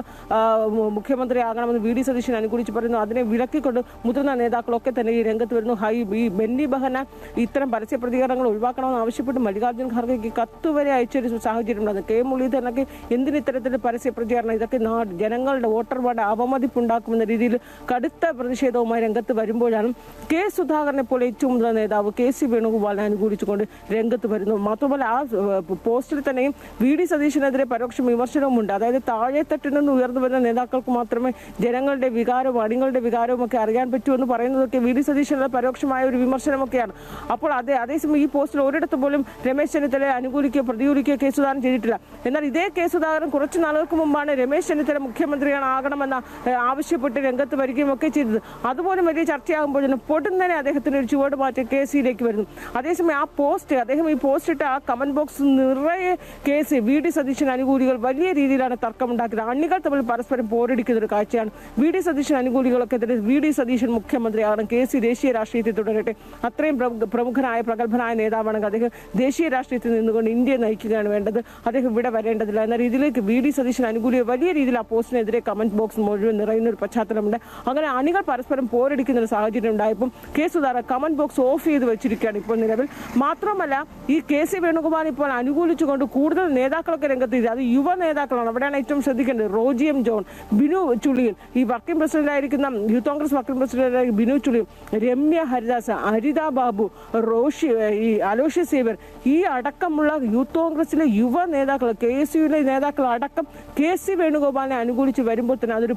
മുഖ്യമന്ത്രി ആകണമെന്ന് VD സതീശൻ അനുകൂലിച്ച് പറയുന്നു. അതിനെ വിലക്കിക്കൊണ്ട് മുതിർന്ന നേതാക്കളൊക്കെ തന്നെ ഈ രംഗത്ത് വരുന്നു. ഈ ബെന്നി ബെഹനാൻ ഇത്തരം പരസ്യ പ്രതികരണങ്ങൾ ഒഴിവാക്കണമെന്ന് ആവശ്യപ്പെട്ട് മല്ലികാർജ്ജുൻ ഖാർഗെക്ക് കത്ത് വരെ അയച്ചൊരു സാഹചര്യം ഉണ്ടാകുന്നു. K മുരളീധരനൊക്കെ എന്തിന് ഇത്തരത്തിലുള്ള പരസ്യ പ്രചാരണം, ഇതൊക്കെ ജനങ്ങളുടെ വോട്ടർമാരുടെ അവമതിപ്പുണ്ടാക്കുമെന്ന രീതിയിൽ കടുത്ത പ്രതിഷേധവുമായി രംഗത്ത് വരുമ്പോഴാണ് K സുധാകരനെ പോലെ ഏറ്റവും മുതിർന്ന നേതാവ് KC വേണുഗോപാലിനെ അനുകൂലിച്ചുകൊണ്ട് രംഗത്ത് വരുന്നു. മാത്രമല്ല ആ പോസ്റ്റിൽ തന്നെയും VD സതീശനെതിരെ പരോക്ഷ വിമർശനവുമുണ്ട്. അതായത് താഴെത്തട്ടിൽ നിന്ന് ഉയർന്നു വരുന്ന നേതാക്കൾക്ക് മാത്രമേ ജനങ്ങളുടെ വികാരവും അണികളുടെ വികാരവും ഒക്കെ അറിയാൻ പറ്റൂ എന്ന് പറയുന്നതൊക്കെ VD സതീശനുള്ള പരോക്ഷമായ ഒരു വിമർശനമൊക്കെയാണ്. അപ്പോൾ അതേസമയം ഈ പോസ്റ്റിൽ ഒരിടത്ത് പോലും രമേശ് ചെന്നിത്തലയെ അനുകൂലിക്കുകയോ പ്രതികൂലിക്കുകയോ K സുധാകരൻ ചെയ്തിട്ടില്ല. എന്നാൽ ഇതേ K സുധാകരൻ കുറച്ച് നാളുകൾക്ക് മുമ്പാണ് രമേശ് ചെന്നിത്തല മുഖ്യമന്ത്രിയാണ് ആകണമെന്ന ആവശ്യപ്പെട്ട് രംഗത്ത് വരികയും ഒക്കെ ചെയ്തത്. അതുപോലും വലിയ ചർച്ചയാകുമ്പോഴേക്കും പൊടുന്നനെ അദ്ദേഹത്തിന് ഒരു ചുവട് മാറ്റി KCയിലേക്ക് വരുന്നു. അതേസമയം ആ പോസ്റ്റ്, അദ്ദേഹം ഈ പോസ്റ്റ് ഇട്ട ആ കമന്റ് ബോക്സ് നിറയെ VD സതീശൻ അനുകൂലികൾ വലിയ രീതിയിലാണ് തർക്കമുണ്ടാക്കിയത്. അണികൾ തമ്മിൽ പരസ്പരം പോരടിക്കുന്ന ഒരു കാഴ്ചയാണ്. VD സതീശൻ അനുകൂലികളൊക്കെ തന്നെ VD സതീശൻ മുഖ്യമന്ത്രിയാകണം, KC ദേശീയ രാഷ്ട്രീയത്തിൽ തുടരട്ടെ, അത്രയും പ്രമുഖനായ പ്രഗത്ഭനായ നേതാവാണെങ്കിൽ അദ്ദേഹം ദേശീയ രാഷ്ട്രീയത്തിൽ നിന്നുകൊണ്ട് ഇന്ത്യയെ നയിക്കുകയാണ് വേണ്ടത്, അദ്ദേഹം ഇവിടെ വരേണ്ടതില്ല എന്ന രീതിയിലേക്ക് VD സതീശൻ അനുകൂലിയെ വലിയ രീതിയിൽ ആ പോസ്റ്റിനെതിരെ കമന്റ് ബോക്സ് മുഴുവൻ നിറയുന്ന ഒരു പശ്ചാത്തലമുണ്ട്. അങ്ങനെ അണികൾ പരസ്പരം പോരടിക്കുന്ന ഒരു സാഹചര്യം ഉണ്ടായപ്പോൾ K Sudhakaran comment box of ചെയ്ത് വെച്ചിരിക്കുകയാണ് ഇപ്പോൾ നിലവിൽ. മാത്രമല്ല ഈ KC വേണുഗോപാൽ ഇപ്പോൾ അനുകൂലിച്ചുകൊണ്ട് കൂടുതൽ നേതാക്കളൊക്കെ രംഗത്ത്, അത് യുവ നേതാക്കളാണ്, അവിടെയാണ് ഏറ്റവും ശ്രദ്ധിക്കേണ്ടത്. റോജി M. ജോൺ, ബിനു ചുള്ളിയിൽ, ഈ വർക്കിംഗ് പ്രസിഡന്റായിരിക്കുന്ന youth Congress working president Binu Chulliyil, Ramya Haridas, Haritha Babu, ഈ അലോഷ്യസ് സേവ്യർ, ഈ അടക്കമുള്ള യൂത്ത് കോൺഗ്രസിലെ യുവ നേതാക്കൾ, KSUവിലെ നേതാക്കൾ അടക്കം KC വേണുഗോപാലിനെ അനുകൂലിച്ച് വരുമ്പോൾ തന്നെ അതൊരു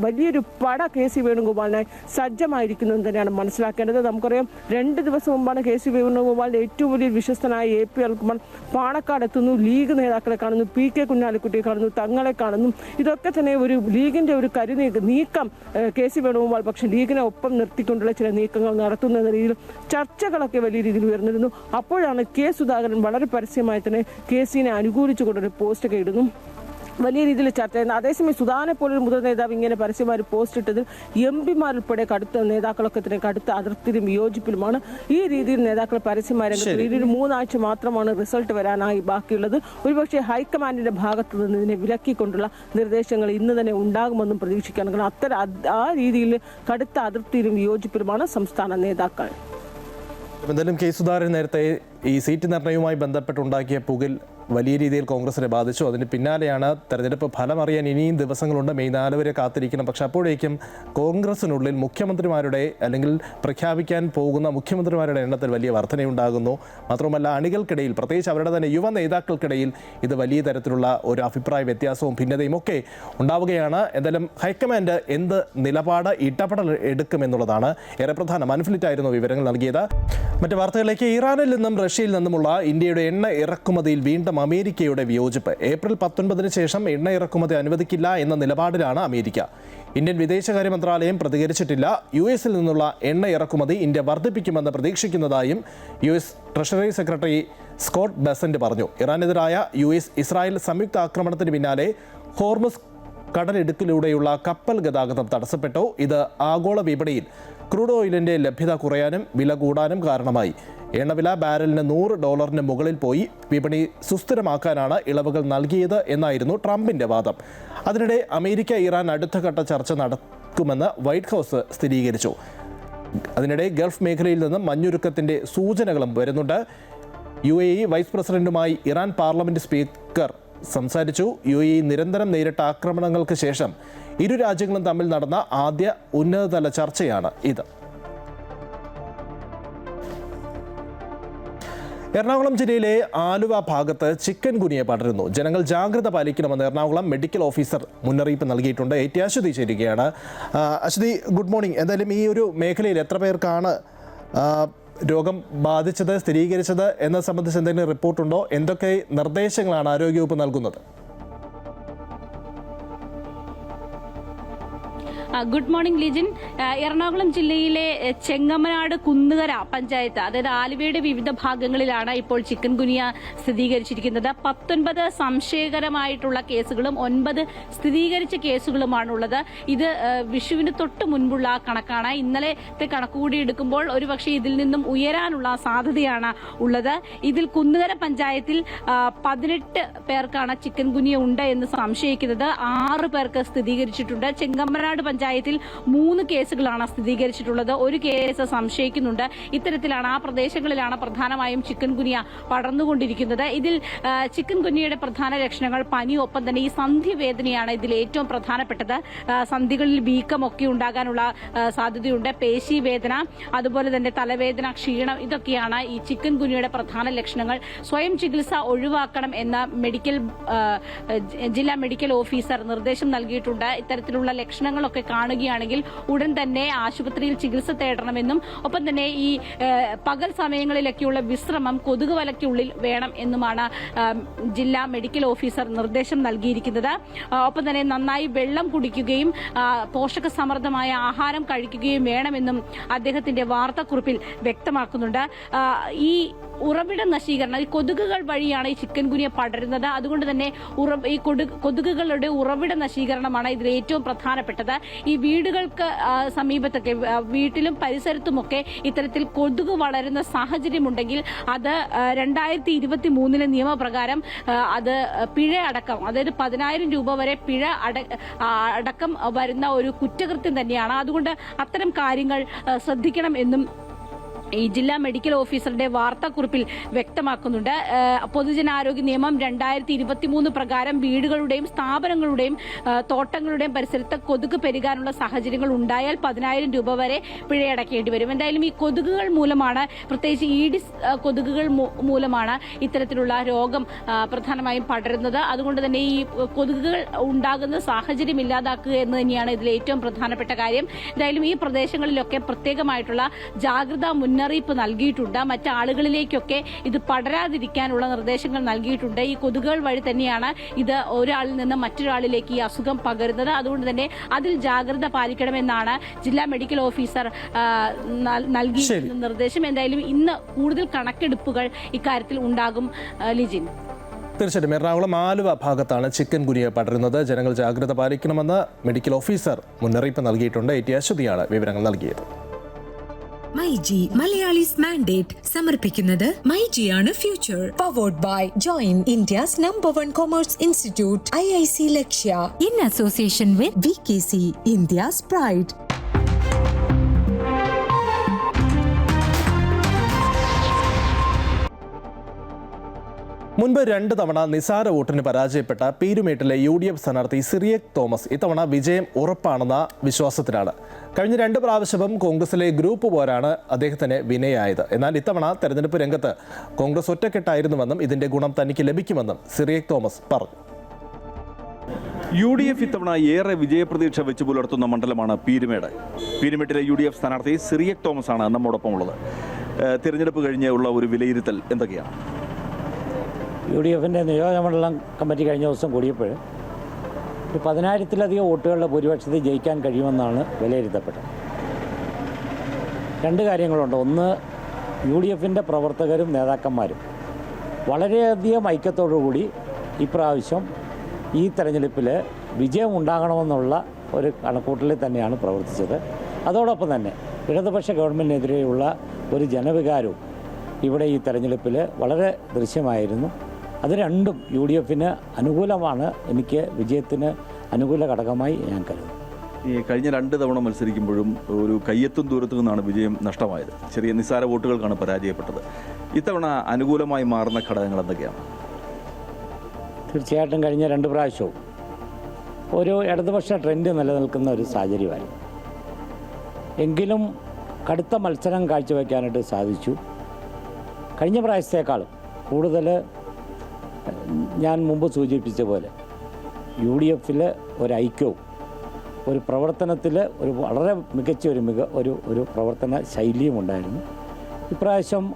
വലിയൊരു പട KC വേണുഗോപാലിനായി സജ്ജമായിരിക്കുന്നത് തന്നെയാണ് മനസ്സിലാക്കേണ്ടത്. നമുക്കറിയാം 2 ദിവസം മുമ്പാണ് KC വേണുഗോപാലിന്റെ ഏറ്റവും വലിയ വിശ്വസ്തനായ AP അൽകുമാർ പാണക്കാട് എത്തുന്നു, ലീഗ് നേതാക്കളെ കാണുന്നു, PK കുഞ്ഞാലിക്കുട്ടിയെ കാണുന്നു, തങ്ങളെ കാണുന്നു. ഇതൊക്കെ തന്നെ ഒരു ലീഗിന്റെ ഒരു നീക്കം KC വേണുഗോപാൽ പക്ഷേ ലീഗിനെ ഒപ്പം നിർത്തിക്കൊണ്ടുള്ള ചില നീക്കങ്ങൾ നടത്തുന്ന രീതിയിൽ ചർച്ചകളൊക്കെ വലിയ രീതിയിൽ ഉയർന്നിരുന്നു. അപ്പോഴാണ് K സുധാകരൻ വളരെ പരസ്യമായി തന്നെ KCനെ അനുകൂലിച്ചുകൊണ്ടൊരു പോസ്റ്റൊക്കെ ഇടുന്നു. വലിയ രീതിയിൽ ചർച്ച ചെയ്യുന്നത്. അതേസമയം സുധാനെ പോലൊരു മുതിർന്ന നേതാവ് ഇങ്ങനെ പരസ്യമായി പോസ്റ്റ് ഇട്ടതിൽ MPമാരുൾപ്പെടെ കടുത്ത നേതാക്കളൊക്കെ തന്നെ കടുത്ത അതിർത്തിയിലും വിയോജിപ്പിലുമാണ്. ഈ രീതിയിൽ നേതാക്കൾ പരസ്യമായി രംഗത്ത് ഒരു 3 ആഴ്ച മാത്രമാണ് റിസൾട്ട് വരാനായി ബാക്കിയുള്ളത്. ഒരുപക്ഷെ ഹൈക്കമാൻഡിന്റെ ഭാഗത്ത് നിന്ന് ഇതിനെ വിലക്കിക്കൊണ്ടുള്ള നിർദ്ദേശങ്ങൾ ഇന്ന് തന്നെ ഉണ്ടാകുമെന്നും പ്രതീക്ഷിക്കാൻ. കാരണം ആ രീതിയിൽ കടുത്ത അതിർത്തിയിലും വിയോജിപ്പിലുമാണ് സംസ്ഥാന നേതാക്കൾ. എന്തായാലും K സുധാകരൻ നേരത്തെ ഈ സീറ്റ് നിർണ്ണയവുമായി ബന്ധപ്പെട്ടുണ്ടാക്കിയ പുകിൽ വലിയ രീതിയിൽ കോൺഗ്രസിനെ ബാധിച്ചു. അതിന് പിന്നാലെയാണ് തെരഞ്ഞെടുപ്പ് ഫലം അറിയാൻ ഇനിയും ദിവസങ്ങളുണ്ട്, മെയ് 4 വരെ കാത്തിരിക്കണം. പക്ഷെ അപ്പോഴേക്കും കോൺഗ്രസിനുള്ളിൽ മുഖ്യമന്ത്രിമാരുടെ അല്ലെങ്കിൽ പ്രഖ്യാപിക്കാൻ പോകുന്ന മുഖ്യമന്ത്രിമാരുടെ എണ്ണത്തിൽ വലിയ വർധനയുണ്ടാകുന്നു. മാത്രമല്ല അണികൾക്കിടയിൽ, പ്രത്യേകിച്ച് അവരുടെ തന്നെ യുവ നേതാക്കൾക്കിടയിൽ ഇത് വലിയ തരത്തിലുള്ള ഒരു അഭിപ്രായ വ്യത്യാസവും ഭിന്നതയും ഒക്കെ ഉണ്ടാവുകയാണ്. എന്തായാലും ഹൈക്കമാൻഡ് എന്ത് നിലപാട് ഇടപെടൽ എടുക്കുമെന്നുള്ളതാണ് ഏറെ പ്രധാനം. അൻഫിലിറ്റായിരുന്നു വിവരങ്ങൾ നൽകിയത്. മറ്റ് വാർത്തകളിലേക്ക്, ഇറാനിൽ നിന്നും റഷ്യയിൽ നിന്നുമുള്ള ഇന്ത്യയുടെ എണ്ണ ഇറക്കുമതിയിൽ വീണ്ടും അമേരിക്കയുടെ വിയോജിപ്പ്. ഏപ്രിൽ 19 ശേഷം എണ്ണ ഇറക്കുമതി അനുവദിക്കില്ല എന്ന നിലപാടിലാണ് അമേരിക്ക. ഇന്ത്യൻ വിദേശകാര്യ മന്ത്രാലയം പ്രതികരിച്ചിട്ടില്ല. US നിന്നുള്ള എണ്ണ ഇറക്കുമതി ഇന്ത്യ വർദ്ധിപ്പിക്കുമെന്ന് പ്രതീക്ഷിക്കുന്നതായും US treasury secretary Scott Bessent പറഞ്ഞു. ഇറാനെതിരായ US ഇസ്രായേൽ സംയുക്ത ആക്രമണത്തിന് പിന്നാലെ ഹോർമുസ് കടലിടുക്കിലൂടെയുള്ള കപ്പൽ ഗതാഗതം തടസ്സപ്പെട്ടു. ഇത് ആഗോള വിപണിയിൽ ക്രൂഡ് ഓയിലിന്റെ ലഭ്യത കുറയാനും വില കൂടാനും കാരണമായി. എണ്ണവില ബാരലിന് $100 മുകളിൽ പോയി. വിപണി സുസ്ഥിരമാക്കാനാണ് ഇളവുകൾ നൽകിയത് എന്നായിരുന്നു ട്രംപിന്റെ വാദം. അതിനിടെ അമേരിക്ക ഇറാൻ അടുത്ത ഘട്ട ചർച്ച നടക്കുമെന്ന് വൈറ്റ് ഹൗസ് സ്ഥിരീകരിച്ചു. അതിനിടെ ഗൾഫ് മേഖലയിൽ നിന്നും മഞ്ഞുരുക്കത്തിന്റെ സൂചനകളും വരുന്നുണ്ട്. UAE വൈസ് പ്രസിഡന്റുമായി ഇറാൻ പാർലമെന്റ് സ്പീക്കർ സംസാരിച്ചു. UAE നിരന്തരം നേരിട്ട ആക്രമണങ്ങൾക്ക് ശേഷം ഇരു രാജ്യങ്ങളും തമ്മിൽ നടന്ന ആദ്യ ഉന്നതതല ചർച്ചയാണ് ഇത്. എറണാകുളം ജില്ലയിലെ ആലുവ ഭാഗത്ത് ചിക്കൻ ഗുനിയ പടരുന്നു. ജനങ്ങൾ ജാഗ്രത പാലിക്കണമെന്ന് എറണാകുളം മെഡിക്കൽ ഓഫീസർ മുന്നറിയിപ്പ് നൽകിയിട്ടുണ്ട്. AT അശ്വതി ചേരുകയാണ്. Aswathy, good morning. എന്തായാലും ഈ ഒരു മേഖലയിൽ എത്ര പേർക്കാണ് രോഗം ബാധിച്ചത്, സ്ഥിരീകരിച്ചത് എന്നത് സംബന്ധിച്ച് എന്തെങ്കിലും റിപ്പോർട്ടുണ്ടോ? എന്തൊക്കെ നിർദ്ദേശങ്ങളാണ് ആരോഗ്യവകുപ്പ് നൽകുന്നത്? Good morning Lijin. എറണാകുളം ജില്ലയിലെ ചെങ്ങമനാട് കുന്നുകര പഞ്ചായത്ത്, അതായത് ആലുവയുടെ വിവിധ ഭാഗങ്ങളിലാണ് ഇപ്പോൾ ചിക്കൻ ഗുനിയ സ്ഥിരീകരിച്ചിരിക്കുന്നത്. 19 സംശയകരമായിട്ടുള്ള കേസുകളും 9 സ്ഥിരീകരിച്ച കേസുകളുമാണുള്ളത്. ഇത് വിഷുവിന് തൊട്ട് മുൻപുള്ള കണക്കാണ്. ഇന്നലത്തെ കണക്കുകൂടി എടുക്കുമ്പോൾ ഒരുപക്ഷെ ഇതിൽ നിന്നും ഉയരാനുള്ള സാധ്യതയാണ് ഉള്ളത്. ഇതിൽ കുന്നുകര പഞ്ചായത്തിൽ 18 പേർക്കാണ് ചിക്കൻ ഗുനിയ ഉണ്ട് എന്ന് സംശയിക്കുന്നത്. 6 പേർക്ക് സ്ഥിരീകരിച്ചിട്ടുണ്ട്. ചെങ്ങമനാട് പഞ്ചായത്തിൽ 3 കേസുകളാണ് സ്ഥിരീകരിച്ചിട്ടുള്ളത്. 1 കേസ് സംശയിക്കുന്നുണ്ട്. ഇത്തരത്തിലാണ്, ആ പ്രദേശങ്ങളിലാണ് പ്രധാനമായും ചിക്കൻ ഗുനിയ പടർന്നുകൊണ്ടിരിക്കുന്നത്. ഇതിൽ ചിക്കൻ ഗുനിയയുടെ പ്രധാന ലക്ഷണങ്ങൾ പനി, ഒപ്പം തന്നെ ഈ സന്ധിവേദനയാണ് ഇതിൽ ഏറ്റവും പ്രധാനപ്പെട്ടത്. സന്ധികളിൽ വീക്കമൊക്കെ ഉണ്ടാകാനുള്ള സാധ്യതയുണ്ട്. പേശി വേദന, അതുപോലെ തന്നെ തലവേദന, ക്ഷീണം, ഇതൊക്കെയാണ് ഈ ചിക്കൻ ഗുനിയയുടെ പ്രധാന ലക്ഷണങ്ങൾ. സ്വയം ചികിത്സ ഒഴിവാക്കണം എന്ന ജില്ലാ മെഡിക്കൽ ഓഫീസർ നിർദ്ദേശം നൽകിയിട്ടുണ്ട്. ഇത്തരത്തിലുള്ള ലക്ഷണങ്ങളൊക്കെ കാണുകയാണെങ്കിൽ ഉടൻ തന്നെ ആശുപത്രിയിൽ ചികിത്സ തേടണമെന്നും ഒപ്പം തന്നെ ഈ പകൽ സമയങ്ങളിലൊക്കെയുള്ള വിശ്രമം കൊതുക് വലയ്ക്കുള്ളിൽ വേണം എന്നുമാണ് ജില്ലാ മെഡിക്കൽ ഓഫീസർ നിർദ്ദേശം നൽകിയിരിക്കുന്നത്. ഒപ്പം തന്നെ നന്നായി വെള്ളം കുടിക്കുകയും പോഷക സമൃദ്ധമായ ആഹാരം കഴിക്കുകയും വേണമെന്നും അദ്ദേഹത്തിന്റെ വാർത്താക്കുറിപ്പിൽ വ്യക്തമാക്കുന്നുണ്ട്. ഈ ഉറവിട നശീകരണം, ഈ കൊതുകുകൾ വഴിയാണ് ഈ ചിക്കൻ ഗുനിയ പടരുന്നത്. അതുകൊണ്ട് തന്നെ ഈ കൊതുകുകളുടെ ഉറവിട നശീകരണമാണ് ഇതിൽ ഏറ്റവും പ്രധാനപ്പെട്ടത്. ഈ വീടുകൾക്ക് സമീപത്തൊക്കെ, വീട്ടിലും പരിസരത്തുമൊക്കെ ഇത്തരത്തിൽ കൊതുക് വളരുന്ന സാഹചര്യമുണ്ടെങ്കിൽ അത് 2023 നിയമപ്രകാരം അത് പിഴ അടക്കം, അതായത് 10,000 രൂപ വരെ പിഴ അടക്കം വരുന്ന ഒരു കുറ്റകൃത്യം തന്നെയാണ്. അതുകൊണ്ട് അത്തരം കാര്യങ്ങൾ ശ്രദ്ധിക്കണം എന്നും ഈ ജില്ലാ മെഡിക്കൽ ഓഫീസറുടെ വാർത്താക്കുറിപ്പിൽ വ്യക്തമാക്കുന്നുണ്ട്. പൊതുജനാരോഗ്യ നിയമം 2023 പ്രകാരം വീടുകളുടെയും സ്ഥാപനങ്ങളുടെയും തോട്ടങ്ങളുടെയും പരിസരത്ത് കൊതുക് പെരുകാനുള്ള സാഹചര്യങ്ങൾ ഉണ്ടായാൽ 10,000 രൂപ വരെ പിഴയടക്കേണ്ടി വരും. എന്തായാലും ഈ കൊതുകുകൾ മൂലമാണ്, പ്രത്യേകിച്ച് ഈഡിസ് കൊതുകുകൾ മൂലമാണ് ഇത്തരത്തിലുള്ള രോഗം പ്രധാനമായും പടരുന്നത്. അതുകൊണ്ട് തന്നെ ഈ കൊതുകുകൾ ഉണ്ടാകുന്ന സാഹചര്യം ഇല്ലാതാക്കുക എന്ന് തന്നെയാണ് ഇതിൽ ഏറ്റവും പ്രധാനപ്പെട്ട കാര്യം. എന്തായാലും ഈ പ്രദേശങ്ങളിലൊക്കെ പ്രത്യേകമായിട്ടുള്ള ജാഗ്രതാ മുന്നറിയിപ്പ് നൽകിയിട്ടുണ്ട്. മറ്റാളുകളിലേക്കൊക്കെ ഇത് പടരാതിരിക്കാനുള്ള നിർദ്ദേശങ്ങൾ നൽകിയിട്ടുണ്ട്. ഈ കൊതുകുകൾ വഴി തന്നെയാണ് ഇത് ഒരാളിൽ നിന്ന് മറ്റൊരാളിലേക്ക് ഈ അസുഖം പകരുന്നത്. അതുകൊണ്ട് തന്നെ അതിൽ ജാഗ്രത പാലിക്കണമെന്നാണ് ജില്ലാ മെഡിക്കൽ ഓഫീസർ നൽകിയ നിർദ്ദേശം. എന്തായാലും ഇന്ന് കൂടുതൽ കണക്കെടുപ്പുകൾ ഇക്കാര്യത്തിൽ ഉണ്ടാകും. ലിജിൻ, തീർച്ചയായിട്ടും എറണാകുളം ആലുവ ഭാഗത്താണ് ചിക്കൻ ഗുനിയ പടരുന്നത്. ജനങ്ങൾ ജാഗ്രത പാലിക്കണമെന്ന് മെഡിക്കൽ ഓഫീസർ മുന്നറിയിപ്പ് നൽകിയിട്ടുണ്ട്. AT അശ്വതിയാണ് വിവരങ്ങൾ നൽകിയത്. മൈജി മലയാളീസ് മാൻഡേറ്റ് സമർപ്പിക്കുന്നത് മൈജിയാണ് future. Powered by join India's #1 commerce institute IIC Lakshya in association with VKC India's pride. മുൻപ് 2 തവണ നിസാര വോട്ടിന് പരാജയപ്പെട്ട പീരുമേട്ടിലെ UDF സ്ഥാനാർത്ഥി സിറിയക് തോമസ് ഇത്തവണ വിജയം ഉറപ്പാണെന്ന വിശ്വാസത്തിലാണ്. കഴിഞ്ഞ 2 പ്രാവശ്യവും കോൺഗ്രസിലെ ഗ്രൂപ്പ് പോരാണ് അദ്ദേഹത്തിന് വിനയായത്. എന്നാൽ ഇത്തവണ തെരഞ്ഞെടുപ്പ് രംഗത്ത് കോൺഗ്രസ് ഒറ്റക്കെട്ടായിരുന്നുവെന്നും ഇതിന്റെ ഗുണം തനിക്ക് ലഭിക്കുമെന്നും സിറിയക് തോമസ് പറഞ്ഞു. UDF ഇത്തവണ ഏറെ വിജയപ്രതീക്ഷ വെച്ച് പുലർത്തുന്ന മണ്ഡലമാണ് പീരുമേട്. പീരുമേട്ടിലെ UDF സ്ഥാനാർത്ഥി സിറിയക് തോമസ് ആണ് നമ്മോടൊപ്പം ഉള്ളത്. തിരഞ്ഞെടുപ്പ് കഴിഞ്ഞുള്ള ഒരു വിലയിരുത്തൽ എന്തൊക്കെയാണ്? UDFിൻ്റെ നിയോജകമണ്ഡലം കമ്മിറ്റി കഴിഞ്ഞ ദിവസം കൂടിയപ്പോൾ ഒരു 10,000-ലധികം വോട്ടുകളുടെ ഭൂരിപക്ഷത്തിൽ ജയിക്കാൻ കഴിയുമെന്നാണ് വിലയിരുത്തപ്പെട്ടത്. 2 കാര്യങ്ങളുണ്ട്. ഒന്ന്, UDFിൻ്റെ പ്രവർത്തകരും നേതാക്കന്മാരും വളരെയധികം ഐക്യത്തോടുകൂടി ഇപ്രാവശ്യം ഈ തെരഞ്ഞെടുപ്പിൽ വിജയം ഉണ്ടാകണമെന്നുള്ള ഒരു കണക്കൂട്ടലിൽ തന്നെയാണ് പ്രവർത്തിച്ചത്. അതോടൊപ്പം തന്നെ ഇടതുപക്ഷ ഗവൺമെൻറ്റിനെതിരെയുള്ള ഒരു ജനവികാരവും ഇവിടെ ഈ തെരഞ്ഞെടുപ്പിൽ വളരെ ദൃശ്യമായിരുന്നു. അത് രണ്ടും UDFിന് അനുകൂലമാണ്. എനിക്ക് വിജയത്തിന് അനുകൂല ഘടകമായി ഞാൻ കരുതുന്നു. ഈ കഴിഞ്ഞ 2 തവണ മത്സരിക്കുമ്പോഴും ഒരു കയ്യെത്തും ദൂരത്തു നിന്നാണ് വിജയം നഷ്ടമായത്. ചെറിയ നിസ്സാര വോട്ടുകൾക്കാണ് പരാജയപ്പെട്ടത്. ഇത്തവണ അനുകൂലമായി മാറുന്ന ഘടകങ്ങൾ എന്തൊക്കെയാണ്? തീർച്ചയായിട്ടും കഴിഞ്ഞ 2 പ്രാവശ്യവും ഒരു ഇടതുപക്ഷ ട്രെൻഡ് നിലനിൽക്കുന്ന ഒരു സാഹചര്യമായിരുന്നു. എങ്കിലും കടുത്ത മത്സരം കാഴ്ചവെക്കാനായിട്ട് സാധിച്ചു. കഴിഞ്ഞ പ്രാവശ്യത്തേക്കാളും കൂടുതൽ ഞാൻ മുമ്പ് സൂചിപ്പിച്ച പോലെ UDFിൽ ഒരു ഐക്യവും ഒരു പ്രവർത്തനത്തിൽ ഒരു വളരെ മികച്ച ഒരു പ്രവർത്തന ശൈലിയും ഉണ്ടായിരുന്നു. ഇപ്രാവശ്യം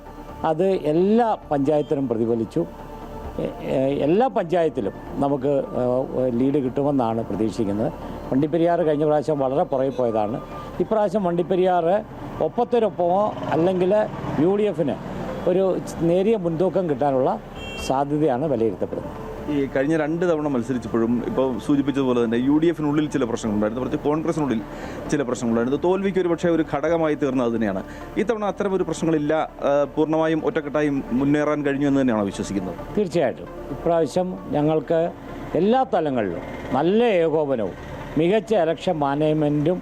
അത് എല്ലാ പഞ്ചായത്തിലും പ്രതിഫലിച്ചു. എല്ലാ പഞ്ചായത്തിലും നമുക്ക് ലീഡ് കിട്ടുമെന്നാണ് പ്രതീക്ഷിക്കുന്നത്. വണ്ടിപ്പെരിയാർ കഴിഞ്ഞ പ്രാവശ്യം വളരെ പുറകെ പോയതാണ്. ഇപ്രാവശ്യം വണ്ടിപ്പെരിയാർ ഒപ്പത്തിനൊപ്പമോ അല്ലെങ്കിൽ UDFന് ഒരു നേരിയ മുൻതൂക്കം കിട്ടാനുള്ള സാധ്യതയാണ് വിലയിരുത്തപ്പെടുന്നത്. ഈ കഴിഞ്ഞ 2 തവണ മത്സരിച്ചപ്പോഴും ഇപ്പോൾ സൂചിപ്പിച്ചതുപോലെ തന്നെ UDFനുള്ളിൽ ചില പ്രശ്നങ്ങളുണ്ടായിരുന്നു, പ്രത്യേകിച്ച് കോൺഗ്രസിനുള്ളിൽ ചില പ്രശ്നങ്ങളുണ്ടായിരുന്നു. തോൽവിക്ക് ഒരു പക്ഷേ ഒരു ഘടകമായി തീർന്നത് തന്നെയാണ്. ഇത്തവണ അത്തരം ഒരു പ്രശ്നങ്ങളില്ല, പൂർണ്ണമായും ഒറ്റക്കെട്ടായും മുന്നേറാൻ കഴിഞ്ഞു എന്ന് തന്നെയാണ് വിശ്വസിക്കുന്നത്. തീർച്ചയായിട്ടും ഇപ്രാവശ്യം ഞങ്ങൾക്ക് എല്ലാ തലങ്ങളിലും നല്ല ഏകോപനവും മികച്ച ഇലക്ഷൻ മാനേജ്മെൻറ്റും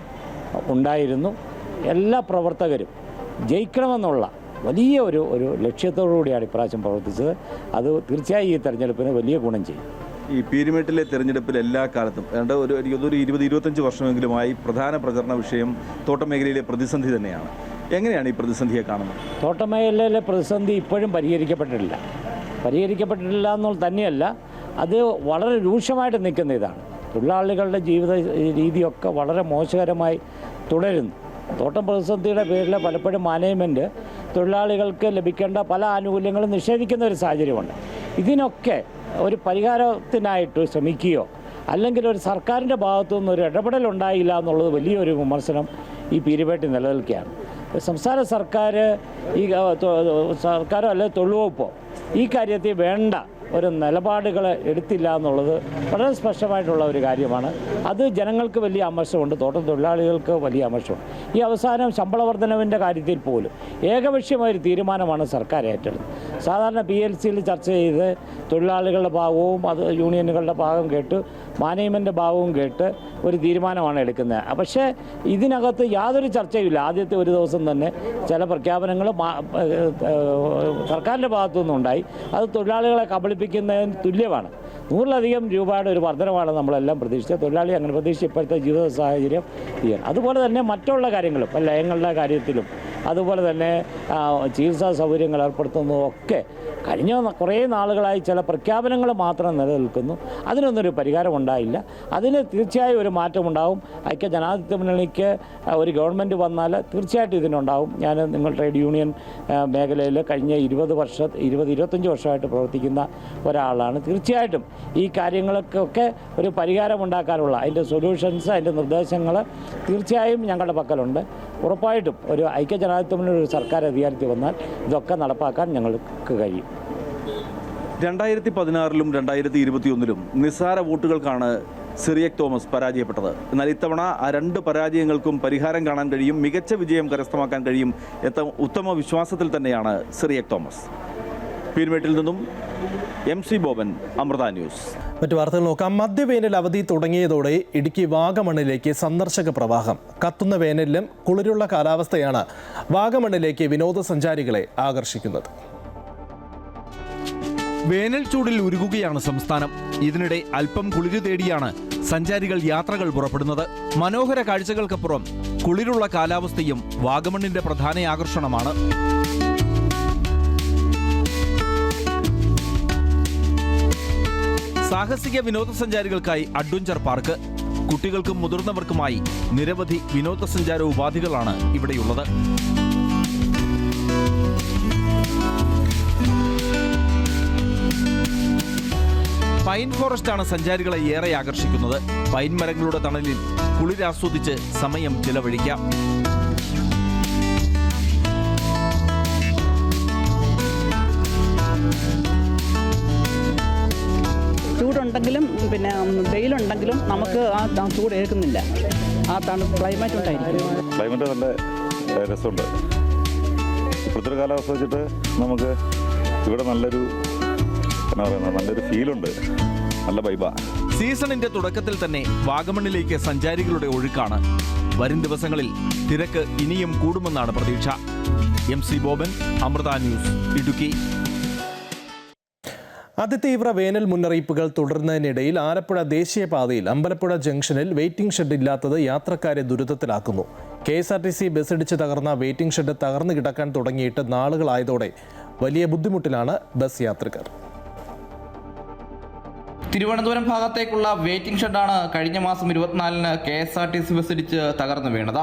ഉണ്ടായിരുന്നു. എല്ലാ പ്രവർത്തകരും ജയിക്കണമെന്നുള്ള വലിയ ഒരു ലക്ഷ്യത്തോടു കൂടിയാണ് ഇപ്രാവശ്യം പ്രവർത്തിച്ചത്. അത് തീർച്ചയായും ഈ തെരഞ്ഞെടുപ്പിന് വലിയ ഗുണം ചെയ്യും. ഈ പീരുമേട്ടിലെ തെരഞ്ഞെടുപ്പിൽ എല്ലാ കാലത്തും ഒരു 20-25 വർഷമെങ്കിലുമായി പ്രധാന പ്രചരണ വിഷയം തോട്ടമേഖലയിലെ പ്രതിസന്ധി തന്നെയാണ്. എങ്ങനെയാണ് ഈ പ്രതിസന്ധിയെ കാണുന്നത്? തോട്ടമേഖലയിലെ പ്രതിസന്ധി ഇപ്പോഴും പരിഹരിക്കപ്പെട്ടിട്ടില്ല എന്നുള്ളത് തന്നെയല്ല, അത് വളരെ രൂക്ഷമായിട്ട് നിൽക്കുന്ന ഇതാണ്. തൊഴിലാളികളുടെ ജീവിത രീതിയൊക്കെ വളരെ മോശകരമായി തുടരുന്നു. തോട്ടം പ്രതിസന്ധിയുടെ പേരിൽ പലപ്പോഴും മാനേജ്മെൻറ്റ് തൊഴിലാളികൾക്ക് ലഭിക്കേണ്ട പല ആനുകൂല്യങ്ങളും നിഷേധിക്കുന്ന ഒരു സാഹചര്യമുണ്ട്. ഇതിനൊക്കെ ഒരു പരിഹാരത്തിനായിട്ട് ശ്രമിക്കുകയോ അല്ലെങ്കിൽ ഒരു സർക്കാരിൻ്റെ ഭാഗത്തു നിന്നൊരു ഇടപെടലുണ്ടായില്ല എന്നുള്ളത് വലിയൊരു വിമർശനം ഈ പീരുമേട്ടിൽ നിലനിൽക്കുകയാണ്. സംസ്ഥാന സർക്കാരോ അല്ലെങ്കിൽ തൊഴിലുവകുപ്പോ ഈ കാര്യത്തിൽ വേണ്ട ഒരു നിലപാടുകൾ എടുത്തില്ല എന്നുള്ളത് വളരെ സ്പഷ്ടമായിട്ടുള്ള ഒരു കാര്യമാണ്. അത് ജനങ്ങൾക്ക് വലിയ അമർഷമുണ്ട്, തോട്ടം തൊഴിലാളികൾക്ക് വലിയ അമർഷമുണ്ട്. ഈ അവസാനം ശമ്പള വർധനവിൻ്റെ കാര്യത്തിൽ പോലും ഏകപക്ഷീയമായൊരു തീരുമാനമാണ് സർക്കാർ ഏറ്റെടുത്തത്. സാധാരണ PLCയിൽ ചർച്ച ചെയ്ത് തൊഴിലാളികളുടെ ഭാഗവും അത് യൂണിയനുകളുടെ ഭാഗം കേട്ട് മാനേജ്മെൻറ്റ് ഭാഗവും കേട്ട് ഒരു തീരുമാനമാണ് എടുക്കുന്നത്. പക്ഷേ ഇതിനകത്ത് യാതൊരു ചർച്ചയുമില്ല. ആദ്യത്തെ ഒരു ദിവസം തന്നെ ചില പ്രഖ്യാപനങ്ങൾ സർക്കാരിൻ്റെ ഭാഗത്തു നിന്നുണ്ടായി. അത് തൊഴിലാളികളെ കബളിപ്പിക്കുന്നതിന് തുല്യമാണ്. 100-ലധികം രൂപയുടെ ഒരു വർധനമാണ് നമ്മളെല്ലാം പ്രതീക്ഷിച്ചത്. തൊഴിലാളി അങ്ങനെ പ്രതീക്ഷിച്ച് ഇപ്പോഴത്തെ ജീവിത സാഹചര്യം ചെയ്യണം. അതുപോലെ തന്നെ മറ്റുള്ള കാര്യങ്ങളും ലയങ്ങളുടെ കാര്യത്തിലും അതുപോലെ തന്നെ ചികിത്സാ സൗകര്യങ്ങൾ ഏർപ്പെടുത്തുന്നതൊക്കെ കഴിഞ്ഞ കുറേ നാളുകളായി ചില പ്രഖ്യാപനങ്ങൾ മാത്രം നിലനിൽക്കുന്നു. അതിനൊന്നൊരു പരിഹാരം ഉണ്ടായില്ല. അതിന് തീർച്ചയായും ഒരു മാറ്റമുണ്ടാവും. ഐക്യ ജനാധിപത്യ മുന്നണിക്ക് ഒരു ഗവൺമെൻറ് വന്നാൽ തീർച്ചയായിട്ടും ഇതിനുണ്ടാവും. ഞാൻ നിങ്ങൾ ട്രേഡ് യൂണിയൻ മേഖലയിൽ കഴിഞ്ഞ 20-25 വർഷമായിട്ട് പ്രവർത്തിക്കുന്ന ഒരാളാണ്. തീർച്ചയായിട്ടും ഈ കാര്യങ്ങൾക്കൊക്കെ ഒരു പരിഹാരമുണ്ടാക്കാനുള്ള അതിൻ്റെ സൊല്യൂഷൻസ്, അതിൻ്റെ നിർദ്ദേശങ്ങൾ തീർച്ചയായും ഞങ്ങളുടെ പക്കലുണ്ട്. ഉറപ്പായിട്ടും ഒരു ഐക്യ ജനാധിപത്യ മുന്നണി ഒരു സർക്കാർ അധികാരത്തിൽ വന്നാൽ ഇതൊക്കെ നടപ്പാക്കാൻ ഞങ്ങൾക്ക് കഴിയും. 2016-ലും 2021-ലും നിസ്സാര വോട്ടുകൾക്കാണ് സിറിയക് തോമസ് പരാജയപ്പെട്ടത്. എന്നാൽ ഇത്തവണ ആ 2 പരാജയങ്ങൾക്കും പരിഹാരം കാണാൻ കഴിയും, മികച്ച വിജയം കരസ്ഥമാക്കാൻ കഴിയും എന്ന ഉത്തമ വിശ്വാസത്തിൽ തന്നെയാണ് സിറിയക് തോമസ്. പീരുമേട്ടിൽ നിന്നും MC ബോബൻ, അമൃത ന്യൂസ്. മറ്റു വാർത്തകൾ നോക്കാം. മധ്യവേനൽ അവധി തുടങ്ങിയതോടെ ഇടുക്കി വാഗമണ്ണിലേക്ക് സന്ദർശക പ്രവാഹം. കത്തുന്ന വേനലിലും കുളിരുള്ള കാലാവസ്ഥയാണ് വാഗമണ്ണിലേക്ക് വിനോദസഞ്ചാരികളെ ആകർഷിക്കുന്നത്. വേനൽ ചൂടിൽ ഉരുകുകയാണ് സംസ്ഥാനം. ഇതിനിടെ അല്പം കുളിരു തേടിയാണ് സഞ്ചാരികൾ യാത്രകൾ പുറപ്പെടുന്നത്. മനോഹര കാഴ്ചകൾക്കപ്പുറം കുളിരുള്ള കാലാവസ്ഥയും വാഗമണ്ണിന്റെ പ്രധാന ആകർഷണമാണ്. സാഹസിക വിനോദസഞ്ചാരികൾക്കായി അഡ്വഞ്ചർ പാർക്ക്, കുട്ടികൾക്കും മുതിർന്നവർക്കുമായി നിരവധി വിനോദസഞ്ചാര ഉപാധികളാണ് ഇവിടെയുള്ളത്. പൈൻ ഫോറസ്റ്റാണ് സഞ്ചാരികളെ ഏറെ ആകർഷിക്കുന്നത്. പൈൻ മരങ്ങളുടെ തണലിൽ കുളിരാസ്വദിച്ച് സമയം ചിലവഴിക്കാം. ചൂടുണ്ടെങ്കിലും പിന്നെ വെയിലുണ്ടെങ്കിലും നമുക്ക് ആ ചൂട് ഏൽക്കുന്നില്ല. ആ ക്ലൈമറ്റ് ഉണ്ടായിരിക്കും. ക്ലൈമറ്റ് നല്ല രസമുണ്ട്. ഇപ്പോഴത്തെ കാലാവസ്ഥ വെച്ചിട്ട് നമുക്ക് ഇവിടെ നല്ലൊരു ഫീലുണ്ട്, നല്ല വൈബാ. സീസണിന്റെ തുടക്കത്തിൽ തന്നെ വാഗമണ്ണിലേക്ക് സഞ്ചാരികളുടെ ഒഴുക്കാണ്. വരും ദിവസങ്ങളിൽ തിരക്ക് ഇനിയും കൂടുമെന്നാണ് പ്രതീക്ഷ. MC Boban, Amrita news, Idukki. അതിതീവ്ര വേനൽ മുന്നറിയിപ്പുകൾ തുടരുന്നതിനിടയിൽ ആലപ്പുഴ ദേശീയപാതയിൽ അമ്പലപ്പുഴ ജംഗ്ഷനിൽ വെയിറ്റിംഗ് ഷെഡ് ഇല്ലാത്തത് യാത്രക്കാരെ ദുരിതത്തിലാക്കുന്നു. KSRTC ബസ്സിടിച്ച് തകർന്ന വെയിറ്റിംഗ് ഷെഡ് തകർന്നു കിടക്കാൻ തുടങ്ങിയിട്ട് നാളുകളായതോടെ വലിയ ബുദ്ധിമുട്ടിലാണ് ബസ് യാത്രികർ. തിരുവനന്തപുരം ഭാഗത്തേക്കുള്ള വെയിറ്റിംഗ് ഷെഡാണ് കഴിഞ്ഞ മാസം 24-ന് KSRTC ബസ് ഇടിച്ച് തകർന്നു വീണത്.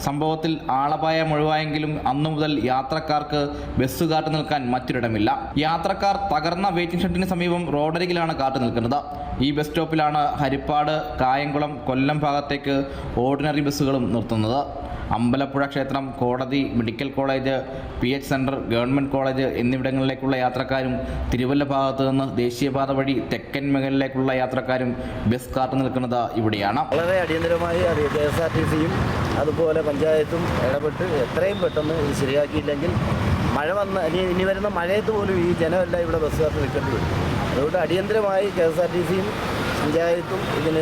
സംഭവത്തിൽ ആളപായം ഒഴിവായെങ്കിലും അന്നു മുതൽ യാത്രക്കാർക്ക് ബസ് കാത്തു നിൽക്കാൻ മറ്റൊരിടമില്ല. യാത്രക്കാർ തകർന്ന വെയിറ്റിംഗ് ഷെഡിന് സമീപം റോഡരികിലാണ് കാത്തു നിൽക്കുന്നത്. ഈ ബസ് സ്റ്റോപ്പിലാണ് ഹരിപ്പാട്, കായംകുളം, കൊല്ലം ഭാഗത്തേക്ക് ഓർഡിനറി ബസ്സുകളും നിർത്തുന്നത്. അമ്പലപ്പുഴ ക്ഷേത്രം, കോടതി, medical college, PH centre, government college എന്നിവിടങ്ങളിലേക്കുള്ള യാത്രക്കാരും തിരുവല്ല ഭാഗത്തു നിന്ന് ദേശീയപാത വഴി തെക്കൻ മേഖലയിലേക്കുള്ള യാത്രക്കാരും ബസ് കാത്തു നിൽക്കുന്നത് ഇവിടെയാണ്. വളരെ അടിയന്തരമായി KSRTCയും അതുപോലെ പഞ്ചായത്തും ഇടപെട്ട് എത്രയും പെട്ടെന്ന് ഇത് ശരിയാക്കിയില്ലെങ്കിൽ മഴ ഇനി വരുന്ന മഴയത്ത് പോലും ഈ ജനമെല്ലാം ഇവിടെ ബസ് കാത്ത് നിൽക്കേണ്ടി വരും. അതുകൊണ്ട് അടിയന്തരമായി KSRTCയും പഞ്ചായത്തും ഇതിന്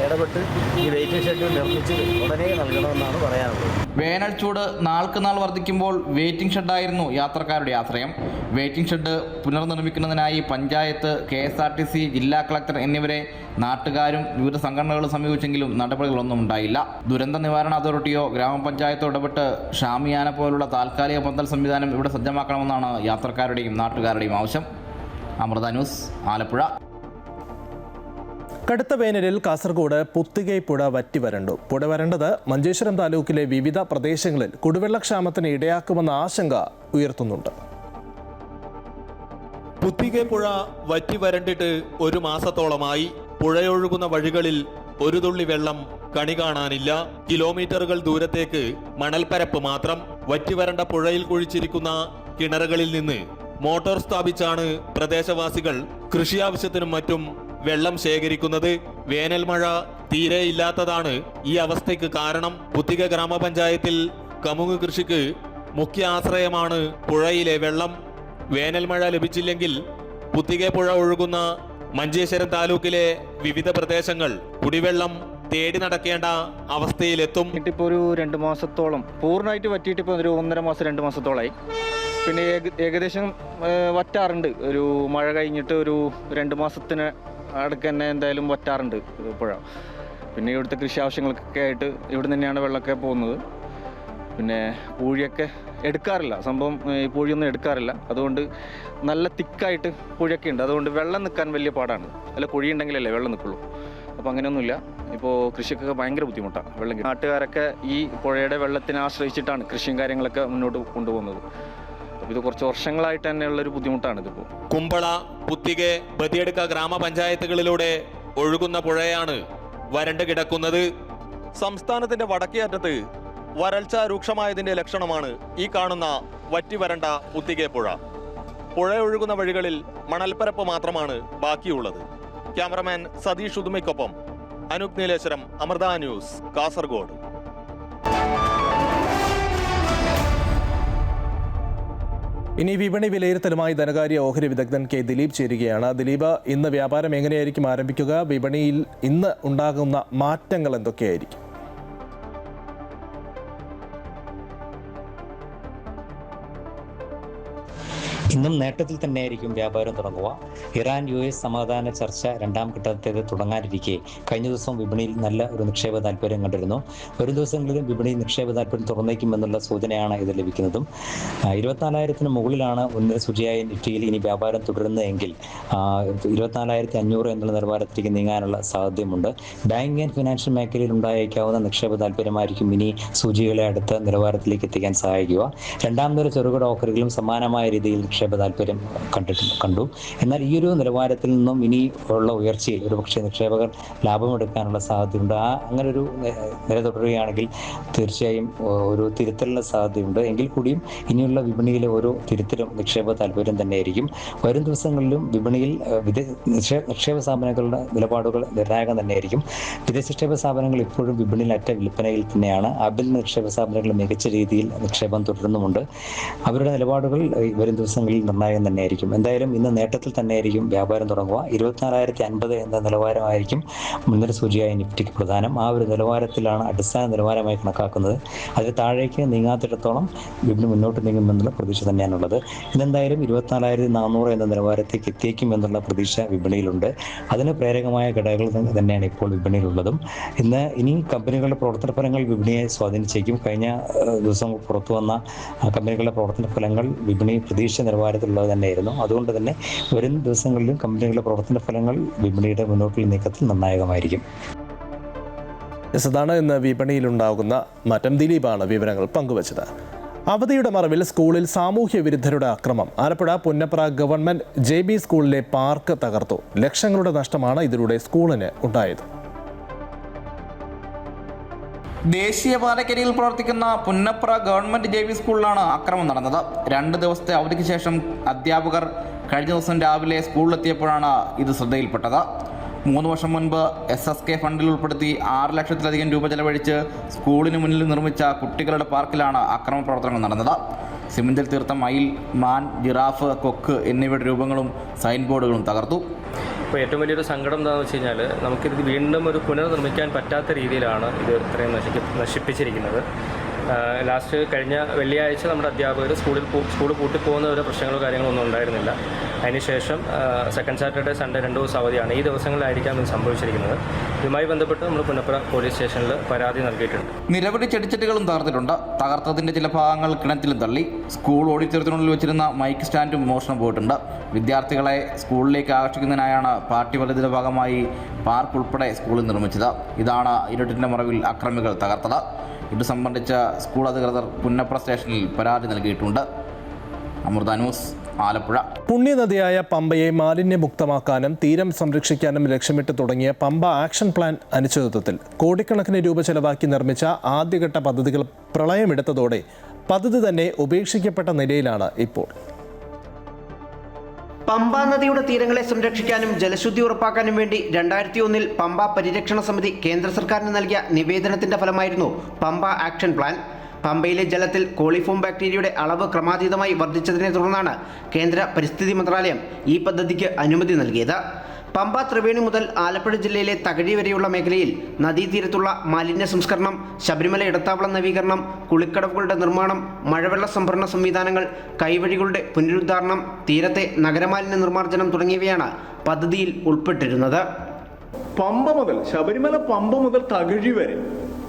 ഇടപെട്ട് ഈ വെയിറ്റിംഗ് ഷെഡ് നിർമ്മിച്ച് ഉടനെ നൽകണമെന്നാണ് പറയാനുള്ളത്. വേനൽ ചൂട് നാൾക്ക് നാൾ വർദ്ധിക്കുമ്പോൾ വെയിറ്റിംഗ് ഷെഡായിരുന്നു യാത്രക്കാരുടെ ആശ്രയം. വെയിറ്റിംഗ് ഷെഡ് പുനർനിർമ്മിക്കുന്നതിനായി പഞ്ചായത്ത്, KSRTC, ജില്ലാ കളക്ടർ എന്നിവരെ നാട്ടുകാരും വിവിധ സംഘടനകളും സമീപിച്ചെങ്കിലും നടപടികളൊന്നും ഉണ്ടായില്ല. ദുരന്ത നിവാരണ അതോറിറ്റിയോ ഗ്രാമപഞ്ചായത്തോ ഇടപെട്ട് ഷാമിയാന പോലുള്ള താൽക്കാലിക പന്തൽ സംവിധാനം ഇവിടെ സജ്ജമാക്കണമെന്നാണ് യാത്രക്കാരുടെയും നാട്ടുകാരുടെയും ആവശ്യം. അമൃത ന്യൂസ്, ആലപ്പുഴ. കടുത്ത വേനലിൽ കാസർഗോഡ് പുത്തികൈ പുഴ വറ്റിവരണ്ടു. പുഴ വരണ്ടത് മഞ്ചേശ്വരം താലൂക്കിലെ വിവിധ പ്രദേശങ്ങളിൽ കുടിവെള്ളക്ഷാമത്തിന് ഇടയാക്കുമെന്ന ആശങ്ക ഉയർത്തുന്നുണ്ട്. പുത്തികൈ പുഴ വറ്റി വരണ്ടിട്ട് 1 മാസത്തോളമായി. പുഴയൊഴുകുന്ന വഴികളിൽ ഒരു തുള്ളി വെള്ളം കണി കാണാനില്ല. കിലോമീറ്ററുകൾ ദൂരത്തേക്ക് മണൽപ്പരപ്പ് മാത്രം. വറ്റിവരണ്ട പുഴയിൽ കുഴിച്ചിരിക്കുന്ന കിണറുകളിൽ നിന്ന് മോട്ടോർ സ്ഥാപിച്ചാണ് പ്രദേശവാസികൾ കൃഷി ആവശ്യത്തിനും മറ്റും വെള്ളം ശേഖരിക്കുന്നത്. വേനൽ മഴ തീരെ ഇല്ലാത്തതാണ് ഈ അവസ്ഥയ്ക്ക് കാരണം. പുത്തിക ഗ്രാമപഞ്ചായത്തിൽ കമുങ്ങ് കൃഷിക്ക് മുഖ്യ ആശ്രയമാണ് പുഴയിലെ വെള്ളം. വേനൽ മഴ ലഭിച്ചില്ലെങ്കിൽ പുത്തിക പുഴ ഒഴുകുന്ന മഞ്ചേശ്വരം താലൂക്കിലെ വിവിധ പ്രദേശങ്ങൾ കുടിവെള്ളം തേടി നടക്കേണ്ട അവസ്ഥയിലെത്തും. ഇപ്പോൾ ഒരു 2 മാസത്തോളം പൂർണ്ണമായിട്ട് വറ്റിയിട്ട് ഇപ്പോൾ ഒരു 1.5 മാസം 2 മാസത്തോളമായി. പിന്നെ ഏകദേശം വറ്റാറുണ്ട്. ഒരു മഴ കഴിഞ്ഞിട്ട് ഒരു 2 മാസത്തിന് അടുക്ക് തന്നെ എന്തായാലും വറ്റാറുണ്ട് പുഴ. പിന്നെ ഇവിടുത്തെ കൃഷി ആവശ്യങ്ങൾക്കൊക്കെ ആയിട്ട് ഇവിടെ തന്നെയാണ് വെള്ളമൊക്കെ പോകുന്നത്. പിന്നെ പൂഴിയൊക്കെ എടുക്കാറില്ല, സംഭവം ഈ പൂഴിയൊന്നും എടുക്കാറില്ല. അതുകൊണ്ട് നല്ല തിക്കായിട്ട് പൂഴിയൊക്കെ ഉണ്ട്. അതുകൊണ്ട് വെള്ളം നിൽക്കാൻ വലിയ പാടാണ്. അല്ല കുഴി ഉണ്ടെങ്കിലല്ലേ വെള്ളം നിൽക്കുള്ളൂ. അപ്പോൾ അങ്ങനെയൊന്നുമില്ല. ഇപ്പോൾ കൃഷിക്കൊക്കെ ഭയങ്കര ബുദ്ധിമുട്ടാണ് വെള്ളം. നാട്ടുകാരൊക്കെ ഈ പുഴയുടെ വെള്ളത്തിനെ ആശ്രയിച്ചിട്ടാണ് കൃഷിയും കാര്യങ്ങളൊക്കെ മുന്നോട്ട് കൊണ്ടുപോകുന്നത്. ഇത് കുറച്ച് വർഷങ്ങളായിട്ട് തന്നെയുള്ളൊരു ബുദ്ധിമുട്ടാണ് ഇതിപ്പോൾ. കുമ്പള, പുത്തിക, ബദിയടുക്ക ഗ്രാമപഞ്ചായത്തുകളിലൂടെ ഒഴുകുന്ന പുഴയാണ് വരണ്ട് കിടക്കുന്നത്. സംസ്ഥാനത്തിന്റെ വടക്കേ അറ്റത്ത് വരൾച്ച രൂക്ഷമായതിന്റെ ലക്ഷണമാണ് ഈ കാണുന്ന വറ്റി വരണ്ട പുത്തിക പുഴ. പുഴ ഒഴുകുന്ന വഴികളിൽ മണൽപ്പരപ്പ് മാത്രമാണ് ബാക്കിയുള്ളത്. ക്യാമറമാൻ സതീഷ് ഉദുമയ്ക്കൊപ്പം അനൂപ് നീലേശ്വരം, അമൃത ന്യൂസ്, കാസർഗോഡ്. ഇനി വിപണി വിലയിരുത്തലുമായി ധനകാര്യ ഓഹരി വിദഗ്ധൻ K. ദിലീപ് ചേരുകയാണ്. ദിലീപ്, ഇന്ന് വ്യാപാരം എങ്ങനെയായിരിക്കും ആരംഭിക്കുക? വിപണിയിൽ ഇന്ന് ഉണ്ടാകുന്ന മാറ്റങ്ങൾ എന്തൊക്കെയായിരിക്കും? ഇന്നും നേട്ടത്തിൽ തന്നെയായിരിക്കും വ്യാപാരം തുടങ്ങുക. ഇറാൻ US സമാധാന ചർച്ച 2ാം ഘട്ടത്തേത് തുടങ്ങാനിരിക്കെ കഴിഞ്ഞ ദിവസം വിപണിയിൽ നല്ല ഒരു നിക്ഷേപ താല്പര്യം കണ്ടിരുന്നു. വരും ദിവസങ്ങളിലും വിപണിയിൽ നിക്ഷേപ താല്പര്യം തുറന്നേക്കുമെന്നുള്ള സൂചനയാണ് ഇത് ലഭിക്കുന്നതും. 24,000-ന് മുകളിലാണ് ഉന്നത സൂചിയായ നിഫ്റ്റിയിൽ ഇനി വ്യാപാരം തുടരുന്നതെങ്കിൽ 24,500 എന്നുള്ള നിലവാരത്തിലേക്ക് നീങ്ങാനുള്ള സാധ്യതയുമുണ്ട്. ബാങ്കിങ് ആൻഡ് ഫിനാൻഷ്യൽ മേഖലയിൽ ഉണ്ടായേക്കാവുന്ന നിക്ഷേപ താല്പര്യമായിരിക്കും ഇനി സൂചികളെ അടുത്ത നിലവാരത്തിലേക്ക് എത്തിക്കാൻ സഹായിക്കുക. 2ാം നിര ചെറുകിട ഓഹരികളും സമാനമായ രീതിയിൽ നിക്ഷേപ താല്പര്യം കണ്ടു. എന്നാൽ ഈ ഒരു നിലവാരത്തിൽ നിന്നും ഇനി ഉള്ള ഉയർച്ചയിൽ ഒരുപക്ഷെ നിക്ഷേപകർ ലാഭമെടുക്കാനുള്ള സാധ്യതയുണ്ട്. അങ്ങനെ ഒരു നില തുടരുകയാണെങ്കിൽ തീർച്ചയായും ഒരു തിരുത്തലിന് സാധ്യതയുണ്ട്. എങ്കിൽ കൂടിയും ഇനിയുള്ള വിപണിയിലെ ഓരോ തിരുത്തലും നിക്ഷേപ താല്പര്യം തന്നെയായിരിക്കും. വരും ദിവസങ്ങളിലും വിപണിയിൽ നിക്ഷേപ സ്ഥാപനങ്ങളുടെ നിലപാടുകൾ നിർണായകം തന്നെയായിരിക്കും. വിദേശ നിക്ഷേപ സ്ഥാപനങ്ങൾ ഇപ്പോഴും വിപണിയിൽ അറ്റ വിൽപ്പനയിൽ തന്നെയാണ്. ആഭ്യന്തര നിക്ഷേപ സ്ഥാപനങ്ങൾ മികച്ച രീതിയിൽ നിക്ഷേപം തുടരുന്നുമുണ്ട്. അവരുടെ നിലപാടുകൾ വരും ദിവസങ്ങളിൽ നിർണായകം തന്നെയായിരിക്കും. എന്തായാലും ഇന്ന് നേട്ടത്തിൽ തന്നെയായിരിക്കും വ്യാപാരം തുടങ്ങുക. 24,050 എന്ന നിലവാരമായിരിക്കും മുൻനിര സൂചിയായ നിഫ്റ്റിക്ക് പ്രധാനം. ആ ഒരു നിലവാരത്തിലാണ് അടിസ്ഥാന നിലവാരമായി കണക്കാക്കുന്നത്. അതിൽ താഴേക്ക് നീങ്ങാത്തിടത്തോളം വിപണി മുന്നോട്ട് നീങ്ങുമെന്നുള്ള പ്രതീക്ഷ തന്നെയാണുള്ളത്. ഇതെന്തായാലും 24,400 എന്ന നിലവാരത്തേക്ക് എത്തിയേക്കും എന്നുള്ള പ്രതീക്ഷ വിപണിയിലുണ്ട്. അതിന് പ്രേരകമായ ഘടകങ്ങൾ തന്നെയാണ് ഇപ്പോൾ വിപണിയിലുള്ളതും. ഇനി കമ്പനികളുടെ പ്രവർത്തന ഫലങ്ങൾ വിപണിയെ സ്വാധീനിച്ചേക്കും. കഴിഞ്ഞ ദിവസം പുറത്തു വന്ന കമ്പനികളുടെ പ്രവർത്തന ഫലങ്ങൾ വിപണി പ്രതീക്ഷ നിലവാരം നിലവാരത്തിലുള്ളത് തന്നെയായിരുന്നു. അതുകൊണ്ട് തന്നെ വരും ദിവസങ്ങളിലും കമ്പനികളുടെ പ്രവർത്തന ഫലങ്ങൾ വിപണിയുടെ മുന്നോട്ടുള്ള നീക്കത്തിൽ നിർണായകമായിരിക്കും. അതാണ് ഇന്ന് വിപണിയിലുണ്ടാകുന്ന മാറ്റം. ദിലീപാണ് വിവരങ്ങൾ പങ്കുവച്ചത്. അവധിയുടെ മറവിൽ സ്കൂളിൽ സാമൂഹ്യ വിരുദ്ധരുടെ അക്രമം. ആലപ്പുഴ പുന്നപ്ര ഗവൺമെന്റ് JB സ്കൂളിലെ പാർക്ക് തകർത്തു. ലക്ഷങ്ങളുടെ നഷ്ടമാണ് ഇതിലൂടെ സ്കൂളിന് ഉണ്ടായത്. ദേശീയപാതക്കരിയിൽ പ്രവർത്തിക്കുന്ന പുന്നപ്ര ഗവൺമെന്റ് JB സ്കൂളിലാണ് ആക്രമണം നടന്നത്. 2 ദിവസത്തെ അവധിക്ക് ശേഷം അധ്യാപകർ കഴിഞ്ഞ ദിവസം രാവിലെ സ്കൂളിലെത്തിയപ്പോഴാണ് ഇത് ശ്രദ്ധയിൽപ്പെട്ടത്. 3 വർഷം മുൻപ് SSK ഫണ്ടിൽ ഉൾപ്പെടുത്തി 6 ലക്ഷത്തിലധികം രൂപ ചെലവഴിച്ച് സ്കൂളിന് മുന്നിൽ നിർമ്മിച്ച കുട്ടികളുടെ പാർക്കിലാണ് ആക്രമണ പ്രവർത്തനങ്ങൾ നടന്നത്. സിമന്റിൽ തീർത്ത മയിൽ, മാൻ, ജിറാഫ്, കൊക്ക് എന്നിവയുടെ രൂപങ്ങളും സൈൻ ബോർഡുകളും തകർത്തു. ഇപ്പോൾ ഏറ്റവും വലിയൊരു സങ്കടം എന്താണെന്ന് വെച്ച് കഴിഞ്ഞാൽ നമുക്കിത് വീണ്ടും ഒരു പുനർനിർമ്മിക്കാൻ പറ്റാത്ത രീതിയിലാണ് ഇത് ഇത്രയും നശിപ്പിച്ചിരിക്കുന്നത്. ലാസ്റ്റ് കഴിഞ്ഞ വെള്ളിയാഴ്ച നമ്മുടെ അധ്യാപകർ സ്കൂൾ പൂട്ടിപ്പോകുന്ന ഒരു പ്രശ്നങ്ങളോ കാര്യങ്ങളൊന്നും ഉണ്ടായിരുന്നില്ല. അതിനുശേഷം സെക്കൻഡ് സാറ്റർഡേ സൺഡേ 2 ദിവസം അവധിയാണ്. ഈ ദിവസങ്ങളിലായിരിക്കാം ഇത് സംഭവിച്ചിരിക്കുന്നത്. ഇതുമായി ബന്ധപ്പെട്ട് നമ്മൾ പുന്നപ്ര പോലീസ് സ്റ്റേഷനിൽ പരാതി നൽകിയിട്ടുണ്ട്. നിരവധി ചെടിച്ചട്ടികളും തകർത്തിട്ടുണ്ട്. തകർത്തതിൻ്റെ ചില ഭാഗങ്ങൾ കിണറ്റിലും തള്ളി. സ്കൂൾ ഓഡിറ്റോറിയത്തിനുള്ളിൽ വെച്ചിരുന്ന മൈക്ക് സ്റ്റാൻഡും മോഷണം പോയിട്ടുണ്ട്. വിദ്യാർത്ഥികളെ സ്കൂളിലേക്ക് ആകർഷിക്കുന്നതിനായാണ് പാർട്ടി പദ്ധതിയുടെ ഭാഗമായി പാർക്ക് ഉൾപ്പെടെ സ്കൂളിൽ നിർമ്മിച്ചത്. ഇതാണ് ഇരുട്ടിൻ്റെ മറവിൽ അക്രമികൾ തകർത്തത്. ഇത് സംബന്ധിച്ച സ്കൂൾ അധികൃതർ പുന്നപ്ര സ്റ്റേഷനിൽ പരാതി നൽകിയിട്ടുണ്ട്. അമൃത ന്യൂസ്, ആലപ്പുഴ. പുണ്യനദിയായ പമ്പയെ മാലിന്യമുക്തമാക്കാനും തീരം സംരക്ഷിക്കാനും ലക്ഷ്യമിട്ട് തുടങ്ങിയ പമ്പ ആക്ഷൻ പ്ലാൻ അനിശ്ചിതത്വത്തിൽ. കോടിക്കണക്കിന് രൂപ ചെലവാക്കി നിർമ്മിച്ച ആദ്യഘട്ട പദ്ധതികൾ പ്രളയമെടുത്തതോടെ പദ്ധതി തന്നെ ഉപേക്ഷിക്കപ്പെട്ട നിലയിലാണ് ഇപ്പോൾ. പമ്പ നദിയുടെ തീരങ്ങളെ സംരക്ഷിക്കാനും ജലശുദ്ധി ഉറപ്പാക്കാനും വേണ്ടി 2001 പമ്പ പരിരക്ഷണ സമിതി കേന്ദ്ര സർക്കാരിന് നൽകിയ നിവേദനത്തിന്റെ ഫലമായിരുന്നു പമ്പ ആക്ഷൻ പ്ലാൻ. പമ്പയിലെ ജലത്തിൽ കോളിഫോം ബാക്ടീരിയയുടെ അളവ് ക്രമാതീതമായി വർദ്ധിച്ചതിനെ തുടർന്നാണ് കേന്ദ്ര പരിസ്ഥിതി മന്ത്രാലയം ഈ പദ്ധതിക്ക് അനുമതി നൽകിയത്. പമ്പ ത്രിവേണി മുതൽ ആലപ്പുഴ ജില്ലയിലെ തകഴി വരെയുള്ള മേഖലയിൽ നദീതീരത്തുള്ള മാലിന്യ സംസ്കരണം, ശബരിമല ഇടത്താവളം നവീകരണം, കുളിക്കടവുകളുടെ നിർമ്മാണം, മഴവെള്ള സംഭരണ സംവിധാനങ്ങൾ, കൈവഴികളുടെ പുനരുദ്ധാരണം, തീരത്തെ നഗരമാലിന്യ നിർമ്മാർജ്ജനം തുടങ്ങിയവയാണ് പദ്ധതിയിൽ ഉൾപ്പെട്ടിരുന്നത്. പമ്പ മുതൽ ശബരിമല പമ്പ മുതൽ തകഴി വരെ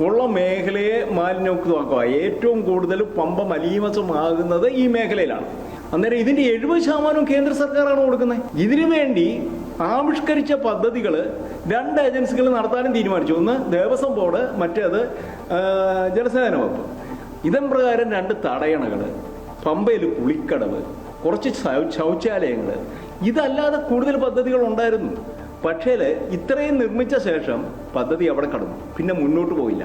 ഉള്ള മേഖലയെ മാലിന്യമുക്തമാക്കുക. ഏറ്റവും കൂടുതൽ പമ്പ മലീമസമാകുന്നത് ഈ മേഖലയിലാണ്. അന്നേരം ഇതിന്റെ 70% കേന്ദ്ര സർക്കാരാണ് കൊടുക്കുന്നത്. ഇതിനു വേണ്ടി ആവിഷ്കരിച്ച പദ്ധതികൾ 2 ഏജൻസികൾ നടത്താനും തീരുമാനിച്ചു. ഒന്ന് ദേവസ്വം ബോർഡ്, മറ്റേത് ജലസേചന വകുപ്പ്. ഇതം പ്രകാരം 2 തടയണകൾ, പമ്പയിൽ കുളിക്കടവ്, കുറച്ച് ശൗചാലയങ്ങൾ, ഇതല്ലാതെ കൂടുതൽ പദ്ധതികൾ ഉണ്ടായിരുന്നു. പക്ഷേ ഇത്രയും നിർമ്മിച്ച ശേഷം പദ്ധതി അവിടെ കടന്നു, പിന്നെ മുന്നോട്ട് പോയില്ല.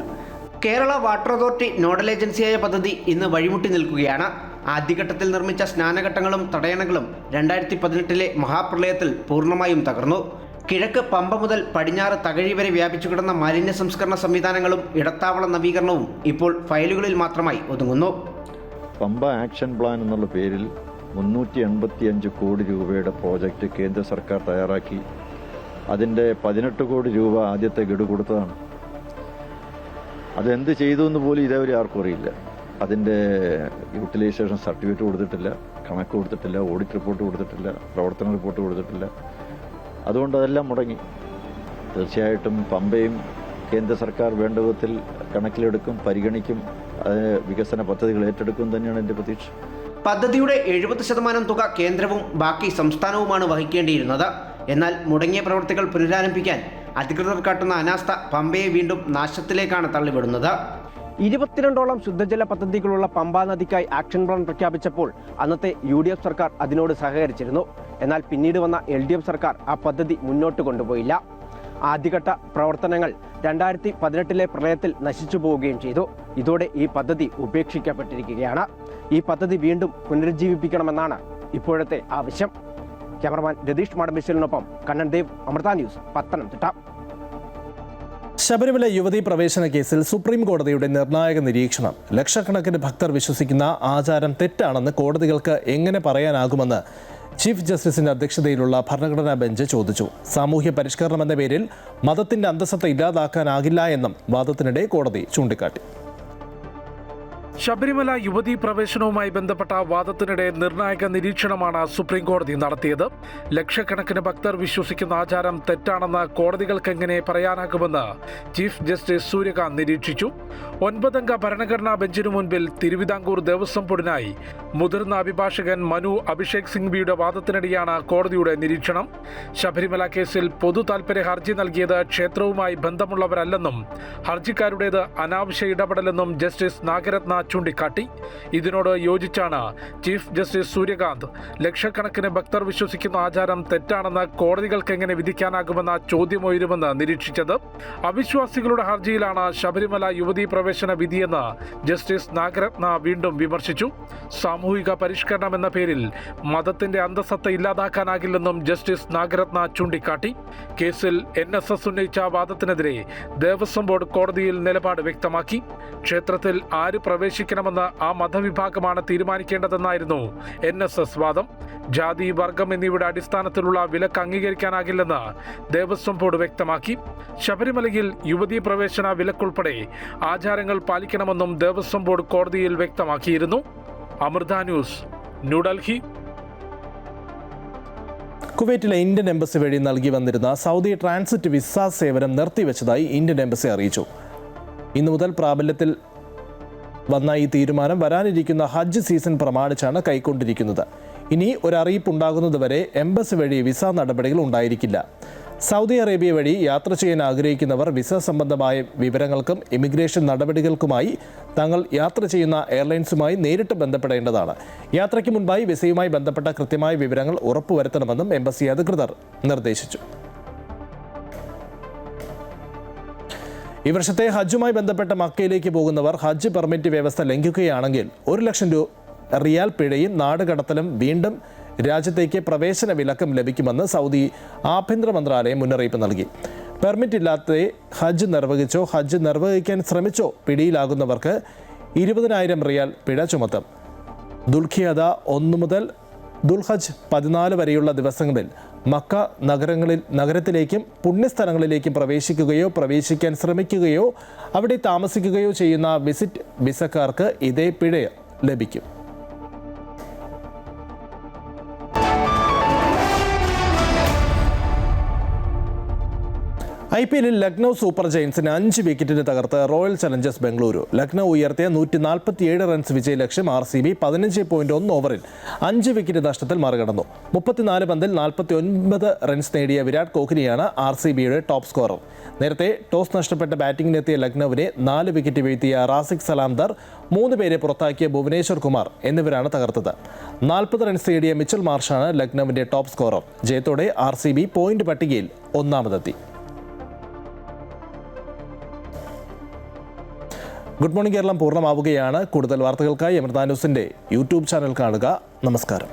കേരള വാട്ടർ അതോറിറ്റി നോഡൽ ഏജൻസിയായ പദ്ധതി ഇന്ന് വഴിമുട്ടി നിൽക്കുകയാണ്. ആദ്യഘട്ടത്തിൽ നിർമ്മിച്ച സ്നാനഘട്ടങ്ങളും തടയണകളും 2018 മഹാപ്രളയത്തിൽ പൂർണ്ണമായും തകർന്നു. കിഴക്ക് പമ്പ മുതൽ പടിഞ്ഞാറ് തകഴി വരെ വ്യാപിച്ചു കിടന്ന മാലിന്യ സംസ്കരണ സംവിധാനങ്ങളും ഇടത്താവള നവീകരണവും ഇപ്പോൾ ഫയലുകളിൽ മാത്രമായി ഒതുങ്ങുന്നു. പമ്പ ആക്ഷൻ പ്ലാൻ എന്നുള്ള പേരിൽ 385 കോടി രൂപയുടെ പ്രോജക്റ്റ് കേന്ദ്ര സർക്കാർ തയ്യാറാക്കി. അതിൻ്റെ 18 കോടി രൂപ ആദ്യത്തെ ഗഡു കൊടുത്തതാണ്. അതെന്ത് ചെയ്തു എന്ന് പോലും ഇതേവരെ ആർക്കും അറിയില്ല. അതിൻ്റെ യൂട്ടിലൈസേഷൻ സർട്ടിഫിക്കറ്റ് കൊടുത്തിട്ടില്ല, കണക്ക് കൊടുത്തിട്ടില്ല, ഓഡിറ്റ് റിപ്പോർട്ട് കൊടുത്തിട്ടില്ല, പ്രവർത്തന റിപ്പോർട്ട് കൊടുത്തിട്ടില്ല. അതുകൊണ്ട് അതെല്ലാം മുടങ്ങി. തീർച്ചയായിട്ടും പമ്പയും കേന്ദ്ര സർക്കാർ വേണ്ട വിധത്തിൽ കണക്കിലെടുക്കും, പരിഗണിക്കും, അതിന് വികസന പദ്ധതികൾ ഏറ്റെടുക്കും തന്നെയാണ് എൻ്റെ പ്രതീക്ഷ. പദ്ധതിയുടെ 70% തുക കേന്ദ്രവും ബാക്കി സംസ്ഥാനവുമാണ് വഹിക്കേണ്ടിയിരുന്നത്. എന്നാൽ മുടങ്ങിയ പ്രവൃത്തികൾ പുനരാരംഭിക്കാൻ അധികൃതർ കാട്ടുന്ന അനാസ്ഥ പമ്പയെ വീണ്ടും നാശത്തിലേക്കാണ് തള്ളിവിടുന്നത്. 22ഓളം ശുദ്ധജല പദ്ധതികളുള്ള പമ്പാ നദിക്കായി ആക്ഷൻ പ്ലാൻ പ്രഖ്യാപിച്ചപ്പോൾ അന്നത്തെ UDF സർക്കാർ അതിനോട് സഹകരിച്ചിരുന്നു. എന്നാൽ പിന്നീട് വന്ന LDF സർക്കാർ ആ പദ്ധതി മുന്നോട്ട് കൊണ്ടുപോയില്ല. ആദ്യഘട്ട പ്രവർത്തനങ്ങൾ 2018 പ്രളയത്തിൽ നശിച്ചു പോവുകയും ചെയ്തു. ഇതോടെ ഈ പദ്ധതി ഉപേക്ഷിക്കപ്പെട്ടിരിക്കുകയാണ്. ഈ പദ്ധതി വീണ്ടും പുനരുജ്ജീവിപ്പിക്കണമെന്നാണ് ഇപ്പോഴത്തെ ആവശ്യം. ക്യാമറമാൻ രതീഷ് മാടമ്പിശ്ശലിനൊപ്പം കണ്ണൻ ദേവ്, അമൃത ന്യൂസ്, പത്തനംതിട്ട. ശബരിമല യുവതീ പ്രവേശന കേസിൽ സുപ്രീം കോടതിയുടെ നിർണായക നിരീക്ഷണം. ലക്ഷക്കണക്കിന് ഭക്തർ വിശ്വസിക്കുന്ന ആചാരം തെറ്റാണെന്ന് കോടതികൾക്ക് എങ്ങനെ പറയാനാകുമെന്ന് ചീഫ് ജസ്റ്റിസിന്റെ അധ്യക്ഷതയിലുള്ള ഭരണഘടനാ ബെഞ്ച് ചോദിച്ചു. സാമൂഹ്യ പരിഷ്കരണം എന്ന പേരിൽ മതത്തിന്റെ അന്തസ്സത്ത ഇല്ലാതാക്കാനാകില്ല എന്നും വാദത്തിനിടെ കോടതി ചൂണ്ടിക്കാട്ടി. ശബരിമല യുവതീ പ്രവേശനവുമായി ബന്ധപ്പെട്ട വാദത്തിനിടെ നിർണായക നിരീക്ഷണമാണ് സുപ്രീം കോടതി നടത്തിയത്. ലക്ഷക്കണക്കിന് ഭക്തർ വിശ്വസിക്കുന്ന ആചാരം തെറ്റാണെന്ന് കോടതികൾക്ക് എങ്ങനെ പറയാനാകുമെന്ന് ചീഫ് ജസ്റ്റിസ് സൂര്യകാന്ത് നിരീക്ഷിച്ചു. 9-അംഗ ഭരണഘടനാ ബെഞ്ചിനു മുൻപിൽ തിരുവിതാംകൂർ ദേവസ്വം ബോർഡിനായി മുതിർന്ന അഭിഭാഷകൻ മനു അഭിഷേക് സിംഗ്വിയുടെ വാദത്തിനിടെയാണ് കോടതിയുടെ നിരീക്ഷണം. ശബരിമല കേസിൽ പൊതു താൽപര്യ ഹർജി നൽകിയത് ക്ഷേത്രവുമായി ബന്ധമുള്ളവരല്ലെന്നും ഹർജിക്കാരുടേത് അനാവശ്യ ഇടപെടലെന്നും ജസ്റ്റിസ് നാഗരത്ന ചൂണ്ടിക്കാട്ടി. ഇതിനോട് യോജിച്ചാണ് ചീഫ് ജസ്റ്റിസ് സൂര്യകാന്ത് ലക്ഷക്കണക്കിന് ഭക്തർ വിശ്വസിക്കുന്ന ആചാരം തെറ്റാണെന്ന് കോടതികൾക്ക് എങ്ങനെ വിധിക്കാനാകുമെന്ന ചോദ്യമുയരുമെന്ന് നിരീക്ഷിച്ചത്. അവിശ്വാസികളുടെ ഹർജിയിലാണ് ശബരിമല യുവതീ പ്രവേശന വിധിയെന്ന് ജസ്റ്റിസ് നാഗരത്ന വീണ്ടും വിമർശിച്ചു. സാമൂഹിക പരിഷ്കരണം എന്ന പേരിൽ മതത്തിന്റെ അന്തസത്ത ഇല്ലാതാക്കാനാകില്ലെന്നും ജസ്റ്റിസ് നാഗരത്ന ചൂണ്ടിക്കാട്ടി. കേസിൽ NSS ഉന്നയിച്ച വാദത്തിനെതിരെ ദേവസ്വം ബോർഡ് കോടതിയിൽ നിലപാട് വ്യക്തമാക്കി. ക്ഷേത്രത്തിൽ ആര് പ്രവേശിക്കണമെന്ന് ആ മതവിഭാഗമാണ് തീരുമാനിക്കേണ്ടതെന്നായിരുന്നു NSS വാദം. ജാതി, വർഗം എന്നിവയുടെ അടിസ്ഥാനത്തിലുള്ള വിലക്ക് അംഗീകരിക്കാനാകില്ലെന്ന് ദേവസ്വം ബോർഡ് വ്യക്തമാക്കി. ശബരിമലയിൽ യുവതീ പ്രവേശന വിലക്കുൾപ്പെടെ ആചാരങ്ങൾ പാലിക്കണമെന്നും ദേവസ്വം ബോർഡ് കോടതിയിൽ വ്യക്തമാക്കിയിരുന്നു. അമൃത ന്യൂസ്, ന്യൂഡൽഹി. കുവൈറ്റിലെ ഇന്ത്യൻ എംബസി വഴി നൽകി വന്നിരുന്ന സൗദി ട്രാൻസിറ്റ് വിസ സേവനം നിർത്തിവെച്ചതായി ഇന്ത്യൻ എംബസി അറിയിച്ചു. ഇന്നു മുതൽ പ്രാബല്യത്തിൽ വന്ന ഈ തീരുമാനം വരാനിരിക്കുന്ന ഹജ്ജ് സീസൺ പ്രമാണിച്ചാണ് കൈക്കൊണ്ടിരിക്കുന്നത്. ഇനി ഒരറിയിപ്പുണ്ടാകുന്നതുവരെ എംബസി വഴി വിസ നടപടികൾ ഉണ്ടായിരിക്കില്ല. സൗദി അറേബ്യ വഴി യാത്ര ചെയ്യാൻ ആഗ്രഹിക്കുന്നവർ വിസ സംബന്ധമായ വിവരങ്ങൾക്കും ഇമിഗ്രേഷൻ നടപടികൾക്കുമായി തങ്ങൾ യാത്ര ചെയ്യുന്ന എയർലൈൻസുമായി നേരിട്ട് ബന്ധപ്പെടേണ്ടതാണ്. യാത്രയ്ക്ക് മുൻപായി വിസയുമായി ബന്ധപ്പെട്ട കൃത്യമായ വിവരങ്ങൾ ഉറപ്പുവരുത്തണമെന്നും എംബസി അധികൃതർ നിർദ്ദേശിച്ചു. ഈ വർഷത്തെ ഹജ്ജുമായി ബന്ധപ്പെട്ട മക്കയിലേക്ക് പോകുന്നവർ ഹജ്ജ് പെർമിറ്റ് വ്യവസ്ഥ ലംഘിക്കുകയാണെങ്കിൽ 1 ലക്ഷം റിയാൽ പിഴയും നാടുകടത്തലും വീണ്ടും രാജ്യത്തേക്ക് പ്രവേശന വിലക്കും ലഭിക്കുമെന്ന് സൗദി ആഭ്യന്തര മന്ത്രാലയം മുന്നറിയിപ്പ് നൽകി. പെർമിറ്റ് ഇല്ലാതെ ഹജ്ജ് നിർവഹിച്ചോ ഹജ്ജ് നിർവഹിക്കാൻ ശ്രമിച്ചോ പിടിയിലാകുന്നവർക്ക് 20,000 റിയാൽ പിഴ ചുമത്തും. ദുൽഖിയദ 1 മുതൽ ദുൽഹജ്ജ് 14 വരെയുള്ള ദിവസങ്ങളിൽ മക്ക നഗരത്തിലേക്കും പുണ്യസ്ഥലങ്ങളിലേക്കും പ്രവേശിക്കുകയോ പ്രവേശിക്കാൻ ശ്രമിക്കുകയോ അവിടെ താമസിക്കുകയോ ചെയ്യുന്ന വിസിറ്റ് വിസക്കാർക്ക് ഇതേ പിഴ ലഭിക്കും. IPL ലക്നൗ സൂപ്പർ ജയൻസിന് 5 വിക്കറ്റിന് തകർത്ത് റോയൽ ചലഞ്ചേഴ്സ് ബംഗളൂരു. ലക്നൗ ഉയർത്തിയ 147 റൺസ് വിജയലക്ഷ്യം RCB 15.1 ഓവറിൽ 5 വിക്കറ്റ് നഷ്ടത്തിൽ മറികടന്നു. 34 പന്തിൽ 49 റൺസ് നേടിയ വിരാട് കോഹ്ലിയാണ് RCBയുടെ ടോപ്പ് സ്കോറർ. നേരത്തെ ടോസ് നഷ്ടപ്പെട്ട ബാറ്റിംഗിനെത്തിയ ലക്നൌവിനെ 4 വിക്കറ്റ് വീഴ്ത്തിയ റാസിഖ് സലാംദർ, 3 പേരെ പുറത്താക്കിയ ഭുവനേശ്വർ കുമാർ എന്നിവരാണ് തകർത്തത്. 40 റൺസ് നേടിയ മിച്ചൽ മാർഷാണ് ലക്നൌവിന്റെ ടോപ്പ് സ്കോറർ. ജയത്തോടെ RCB പോയിന്റ് പട്ടികയിൽ ഒന്നാമതെത്തി. ഗുഡ് മോർണിംഗ് കേരളം പൂർണ്ണമാവുകയാണ്. കൂടുതൽ വാർത്തകൾക്കായി അമൃത ന്യൂസിൻ്റെ യൂട്യൂബ് ചാനൽ കാണുക. നമസ്കാരം.